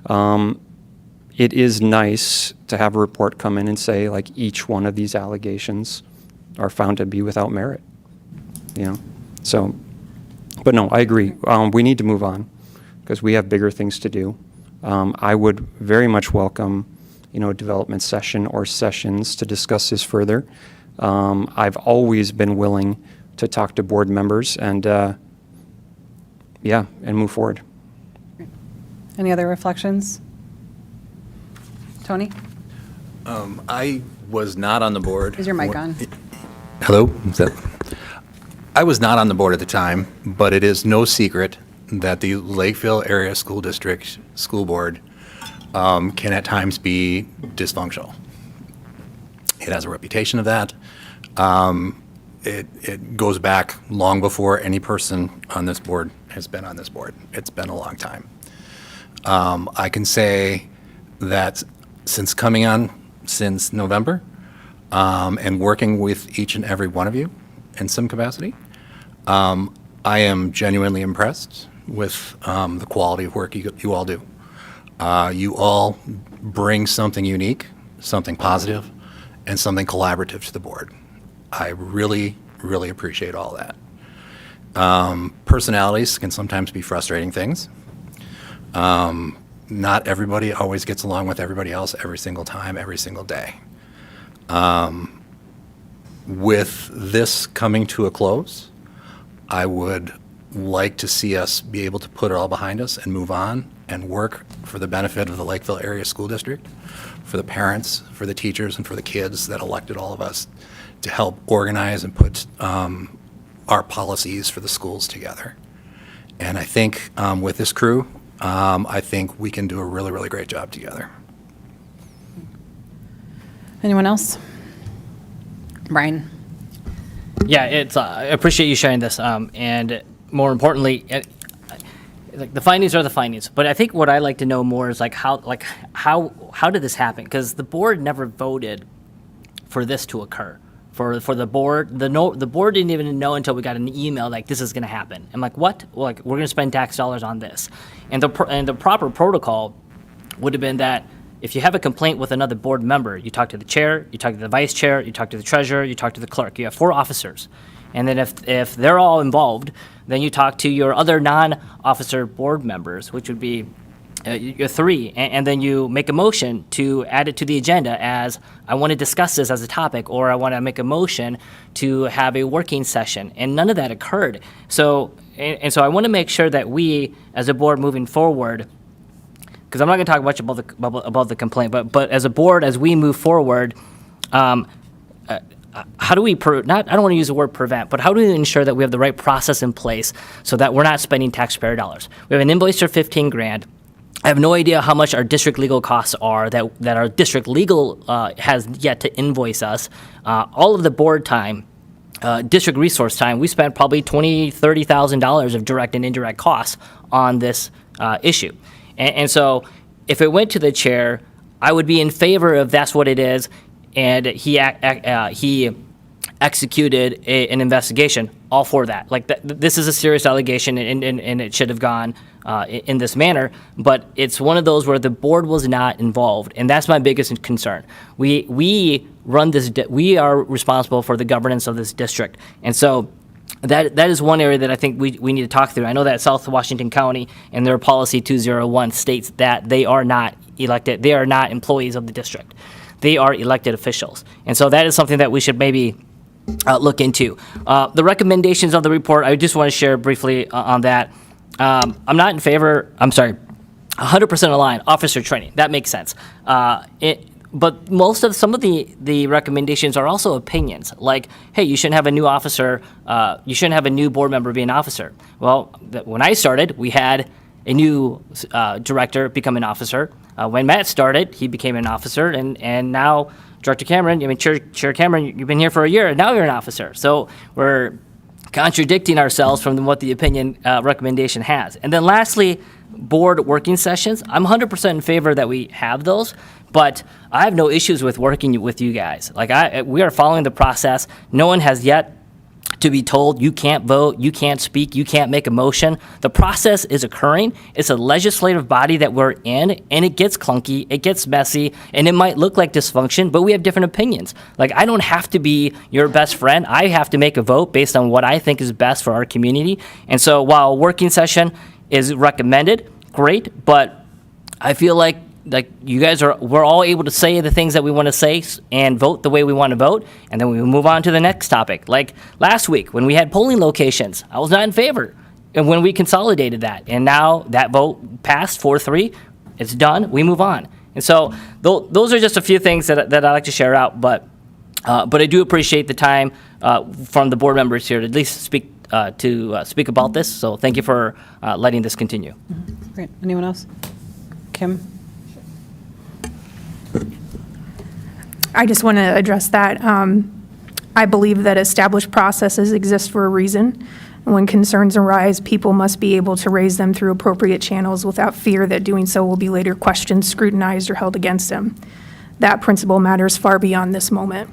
It is nice to have a report come in and say, like, each one of these allegations are found to be without merit, you know? So, but no, I agree. We need to move on because we have bigger things to do. I would very much welcome, you know, a development session or sessions to discuss this further. I've always been willing to talk to board members and, yeah, and move forward. Any other reflections? Tony? I was not on the board. Is your mic on? Hello? I was not on the board at the time, but it is no secret that the Lakeville Area School District School Board can at times be dysfunctional. It has a reputation of that. It goes back long before any person on this board has been on this board. It's been a long time. I can say that since coming on since November and working with each and every one of you in some capacity, I am genuinely impressed with the quality of work you all do. You all bring something unique, something positive, and something collaborative to the board. I really, really appreciate all that. Personalities can sometimes be frustrating things. Not everybody always gets along with everybody else every single time, every single day. With this coming to a close, I would like to see us be able to put it all behind us and move on and work for the benefit of the Lakeville Area School District, for the parents, for the teachers, and for the kids that elected all of us to help organize and put our policies for the schools together. And I think with this crew, I think we can do a really, really great job together. Anyone else? Brian? Yeah, it's. I appreciate you sharing this, and more importantly, like the findings are the findings. But I think what I like to know more is how did this happen? Because the board never voted for this to occur. For the board, the board didn't even know until we got an email like this is going to happen. I'm like, what? Well, like, we're going to spend tax dollars on this, and the proper protocol would have been that if you have a complaint with another board member, you talk to the chair, you talk to the vice chair, you talk to the treasurer, you talk to the clerk. You have 4 officers, and then if they're all involved, then you talk to your other non-officer board members, which would be your 3, and then you make a motion to add it to the agenda as, I want to discuss this as a topic, or I want to make a motion to have a working session, and none of that occurred. So I want to make sure that we, as a board moving forward, because I'm not going to talk much about the complaint, but as a board, as we move forward, how do we, I don't want to use the word prevent, but how do we ensure that we have the right process in place so that we're not spending taxpayer dollars? We have an invoice for $15,000. I have no idea how much our district legal costs are that our district legal has yet to invoice us. All of the board time district resource time. We spent probably $20,000-$30,000 of direct and indirect costs on this issue. And so if it went to the chair, I would be in favor of that's what it is, and he executed an investigation, all for that. Like, this is a serious allegation, and it should have gone in this manner, but it's one of those where the board was not involved, and that's my biggest concern. We run this, we are responsible for the governance of this district, and so that is one area that I think we need to talk through. I know that South Washington County and their policy 201 states that they are not elected, they are not employees of the district. They are elected officials, and so that is something that we should maybe look into. The recommendations of the report, I just want to share briefly on that. I'm not in favor, 100% aligned, officer training. That makes sense. But some of the recommendations are also opinions. Like, hey, you shouldn't have a new officer, you shouldn't have a new board member be an officer. Well, when I started, we had a new director become an officer. When Matt started, he became an officer, and now Director Cameron, Chair Cameron, you've been here for a year, and now you're an officer. So we're contradicting ourselves from what the opinion recommendation has. And then lastly, board working sessions. I'm 100% in favor that we have those, but I have no issues with working with you guys. Like, we are following the process. No one has yet to be told you can't vote, you can't speak, you can't make a motion. The process is occurring. It's a legislative body that we're in, and it gets clunky, it gets messy, and it might look like dysfunction, but we have different opinions. Like, I don't have to be your best friend. I have to make a vote based on what I think is best for our community. And so while a working session is recommended, great, but I feel like you guys we're all able to say the things that we want to say and vote the way we want to vote, and then we move on to the next topic. Like last week when we had polling locations, I was not in favor, and when we consolidated that, and now that vote passed 4-3, it's done, we move on. And so those are just a few things that I like to share out, but I do appreciate the time from the board members here to at least speak about this. So thank you for letting this continue. Great. Anyone else? Kim? I just want to address that. I believe that established processes exist for a reason. When concerns arise, people must be able to raise them through appropriate channels without fear that doing so will be later questioned, scrutinized, or held against them. That principle matters far beyond this moment.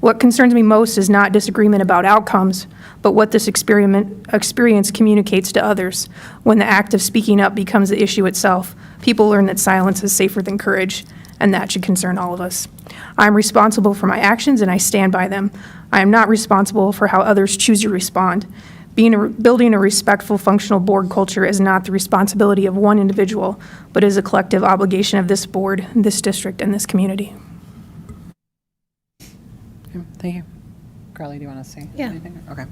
What concerns me most is not disagreement about outcomes, but what this experience communicates to others. When the act of speaking up becomes the issue itself, people learn that silence is safer than courage, and that should concern all of us. I'm responsible for my actions, and I stand by them. I am not responsible for how others choose to respond. Building a respectful, functional board culture is not the responsibility of one individual, but is a collective obligation of this board, this district, and this community. Okay, thank you. Carly, do you want to say anything? Okay.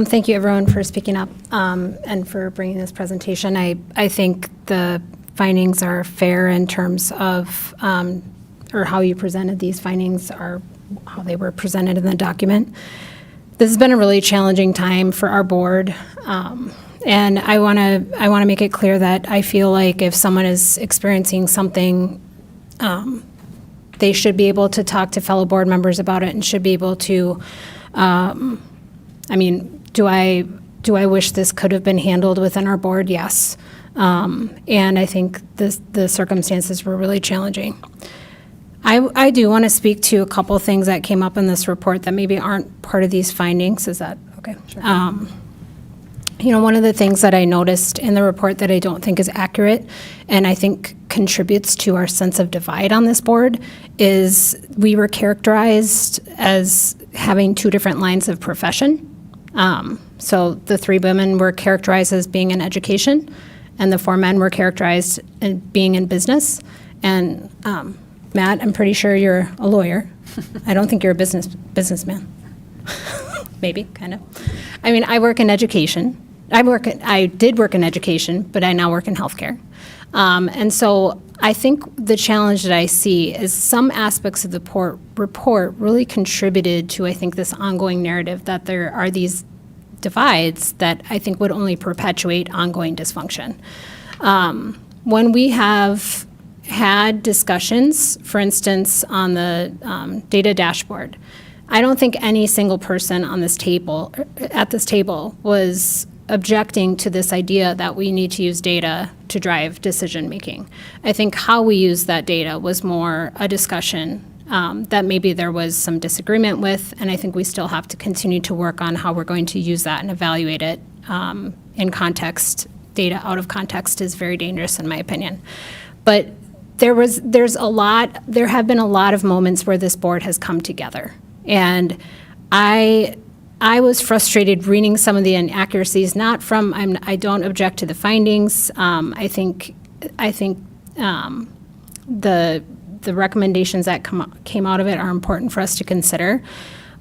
Thank you, everyone, for speaking up and for bringing this presentation. I think the findings are fair in terms of, or how you presented these findings are how they were presented in the document. This has been a really challenging time for our board, and I want to make it clear that I feel like if someone is experiencing something, they should be able to talk to fellow board members about it and should be able to. Do I wish this could have been handled within our board? Yes. And I think the circumstances were really challenging. I do want to speak to a couple things that came up in this report that maybe aren't part of these findings. Is that okay? Sure. One of the things that I noticed in the report that I don't think is accurate, and I think contributes to our sense of divide on this board, is we were characterized as having two different lines of profession. So the three women were characterized as being in education, and the four men were characterized as being in business. And Matt, I'm pretty sure you're a lawyer. I don't think you're a businessman. Maybe, kind of. I work in education. I did work in education, but I now work in healthcare. And so I think the challenge that I see is some aspects of the report really contributed to, I think, this ongoing narrative that there are these divides that I think would only perpetuate ongoing dysfunction. When we have had discussions, for instance, on the data dashboard, I don't think any single person on this table, at this table, was objecting to this idea that we need to use data to drive decision-making. I think how we use that data was more a discussion that maybe there was some disagreement with, and I think we still have to continue to work on how we're going to use that and evaluate it in context. Data out of context is very dangerous, in my opinion. But there have been a lot of moments where this board has come together, and I was frustrated reading some of the inaccuracies. Not from I don't object to the findings. I think the recommendations that came out of it are important for us to consider.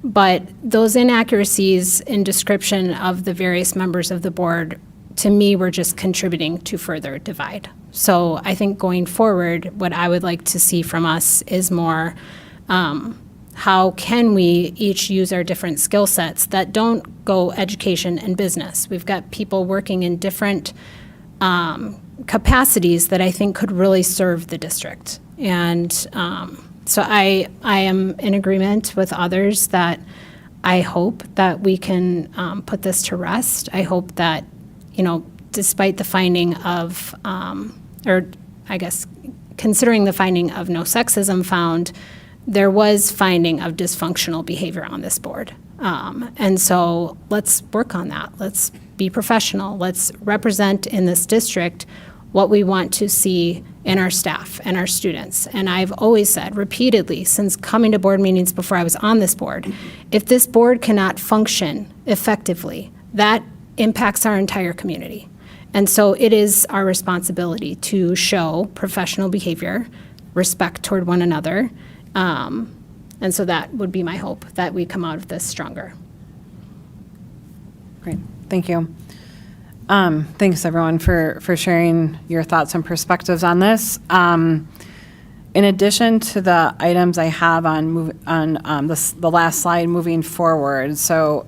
But those inaccuracies in description of the various members of the board, to me, were just contributing to further divide. So I think going forward, what I would like to see from us is more how can we each use our different skill sets that don't go education and business. We've got people working in different capacities that I think could really serve the district. And so I am in agreement with others that I hope that we can put this to rest. I hope that, despite the finding of, or I guess considering the finding of no sexism found, there was finding of dysfunctional behavior on this board. And so let's work on that. Let's be professional. Let's represent in this district what we want to see in our staff and our students. And I've always said repeatedly since coming to board meetings before I was on this board, if this board cannot function effectively, that impacts our entire community. And so it is our responsibility to show professional behavior, respect toward one another. And so that would be my hope, that we come out of this stronger. Great, thank you. Thanks, everyone, for sharing your thoughts and perspectives on this. In addition to the items I have on the last slide moving forward,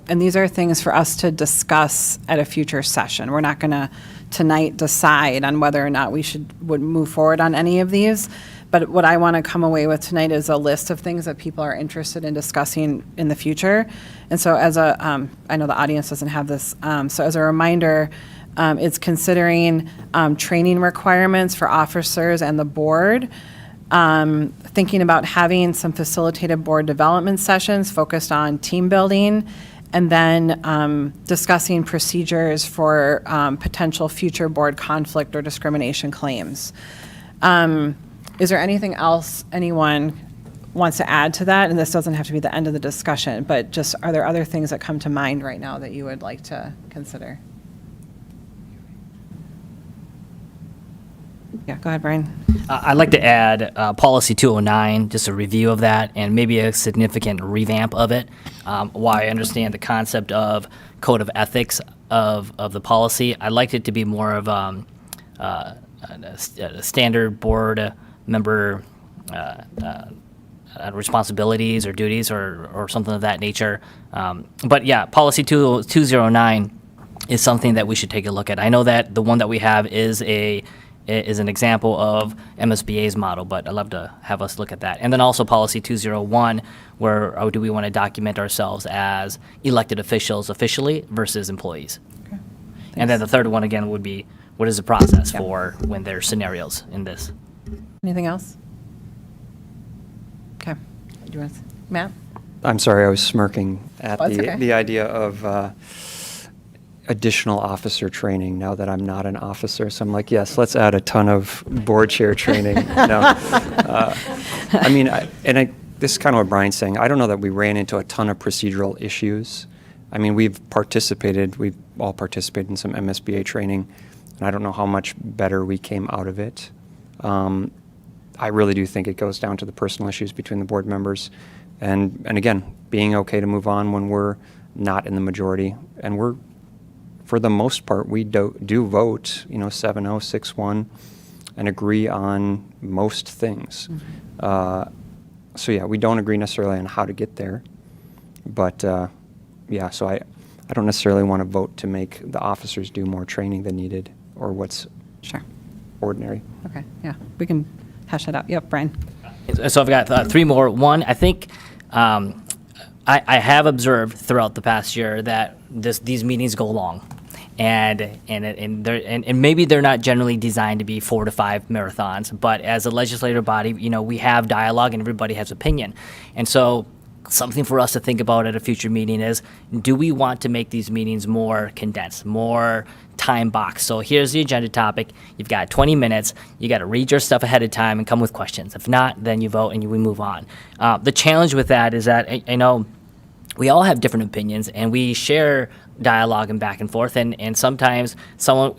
and these are things for us to discuss at a future session. We're not going to tonight decide on whether or not we would move forward on any of these. But what I want to come away with tonight is a list of things that people are interested in discussing in the future. And so I know the audience doesn't have this, so as a reminder, it's considering training requirements for officers and the board, thinking about having some facilitated board development sessions focused on team building, and then discussing procedures for potential future board conflict or discrimination claims. Is there anything else anyone wants to add to that? And this doesn't have to be the end of the discussion, but just are there other things that come to mind right now that you would like to consider? Yeah, go ahead, Brian. I'd like to add Policy 209, just a review of that, and maybe a significant revamp of it. While I understand the concept of code of ethics of the policy, I'd like it to be more of a standard board member responsibilities or duties or something of that nature. But yeah, Policy 209 is something that we should take a look at. I know that the one that we have is an example of MSBA's model, but I'd love to have us look at that. And then also Policy 201, where do we want to document ourselves as elected officials officially versus employees? Okay. And then the third one, again, would be what is the process for when there's scenarios in this? Anything else? Okay. Do you want to, Matt? I'm sorry, I was smirking at Oh, that's okay. the idea of additional officer training now that I'm not an officer. So I'm like, yes, let's add a ton of board chair training. No. This is kind of what Brian's saying. I don't know that we ran into a ton of procedural issues. I mean, we've all participated in some MSBA training, and I don't know how much better we came out of it. I really do think it goes down to the personal issues between the board members, and again, being okay to move on when we're not in the majority, and we're, for the most part, we do vote, 7-0, 6-1, and agree on most things. Mm-hmm. So yeah, we don't agree necessarily on how to get there, but so I don't necessarily want to vote to make the officers do more training than needed or what's ordinary. Okay, yeah, we can hash that out. Yep, Brian. So I've got three more. One, I think I have observed throughout the past year that these meetings go long. And maybe they're not generally designed to be 4 to 5 marathons, but as a legislative body, we have dialogue and everybody has opinion. And so something for us to think about at a future meeting is, do we want to make these meetings more condensed, more time boxed? So here's the agenda topic. You've got 20 minutes. You got to read your stuff ahead of time and come with questions. If not, then you vote and we move on. The challenge with that is that I know we all have different opinions and we share dialogue and back and forth. And sometimes someone,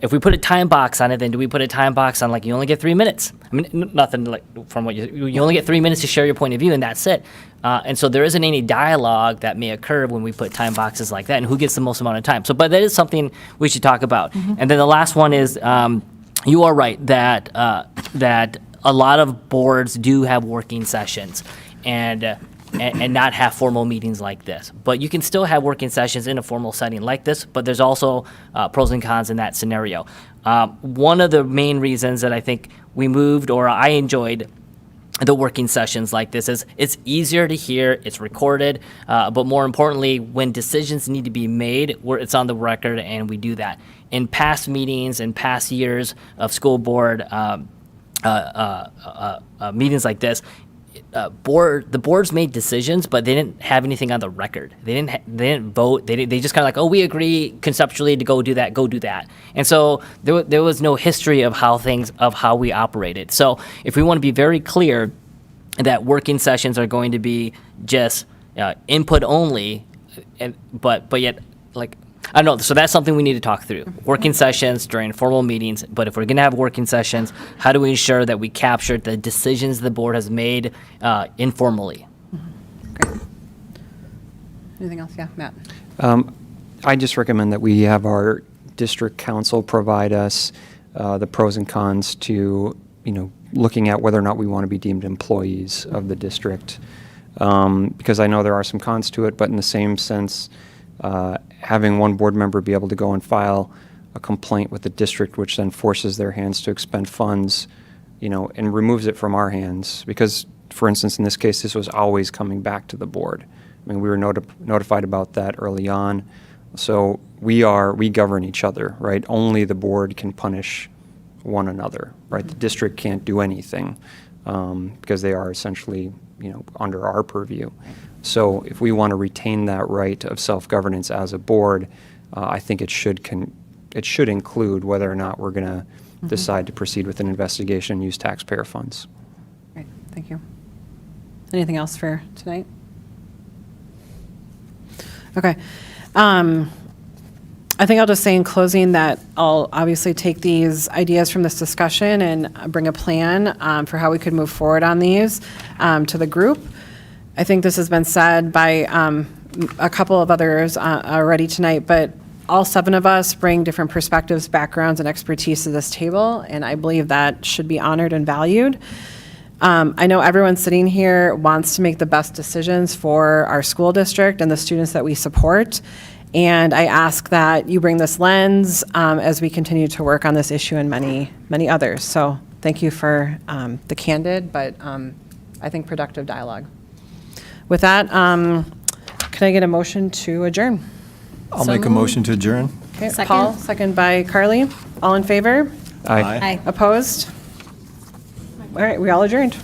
if we put a time box on it, then do we put a time box on like you only get 3 minutes? I mean, nothing like from what you only get 3 minutes to share your point of view and that's it. And so there isn't any dialogue that may occur when we put time boxes like that and who gets the most amount of time. So, but that is something we should talk about. And then the last one is, you are right that that a lot of boards do have working sessions and not have formal meetings like this. But you can still have working sessions in a formal setting like this, but there's also pros and cons in that scenario. One of the main reasons that I think we moved, or I enjoyed the working sessions like this, is it's easier to hear, it's recorded, but more importantly, when decisions need to be made, it's on the record and we do that. In past meetings and past years of school board meetings like this, the boards made decisions, but they didn't have anything on the record. They didn't vote. They just kind of like, oh, we agree conceptually to go do that. And so there was no history of how we operated. So if we want to be very clear that working sessions are going to be just input only, but yet like, I don't know. So that's something we need to talk through. Working sessions during formal meetings, but if we're going to have working sessions, how do we ensure that we capture the decisions the board has made informally? Great. Anything else? Yeah, Matt. I just recommend that we have our district council provide us the pros and cons to, looking at whether or not we want to be deemed employees of the district. Because I know there are some cons to it, but in the same sense, having one board member be able to go and file a complaint with the district, which then forces their hands to expend funds, and removes it from our hands. Because, for instance, in this case, this was always coming back to the board. I mean, we were notified about that early on. So we govern each other, right? Only the board can punish one another, right? The district can't do anything because they are essentially, under our purview. So if we want to retain that right of self-governance as a board, I think it should include whether or not we're going to decide to proceed with an investigation and use taxpayer funds. Great, thank you. Anything else for tonight? Okay. I think I'll just say in closing that I'll obviously take these ideas from this discussion and bring a plan for how we could move forward on these to the group. I think this has been said by a couple of others already tonight, but all 7 of us bring different perspectives, backgrounds, and expertise to this table, and I believe that should be honored and valued. I know everyone sitting here wants to make the best decisions for our school district and the students that we support, and I ask that you bring this lens as we continue to work on this issue and many, many others. So thank you for the candid, but I think productive dialogue. With that, can I get a motion to adjourn? I'll make a motion to adjourn. Okay, Second. Paul, second by Carly. All in favor? Aye. Aye. Opposed? All right, we all adjourned.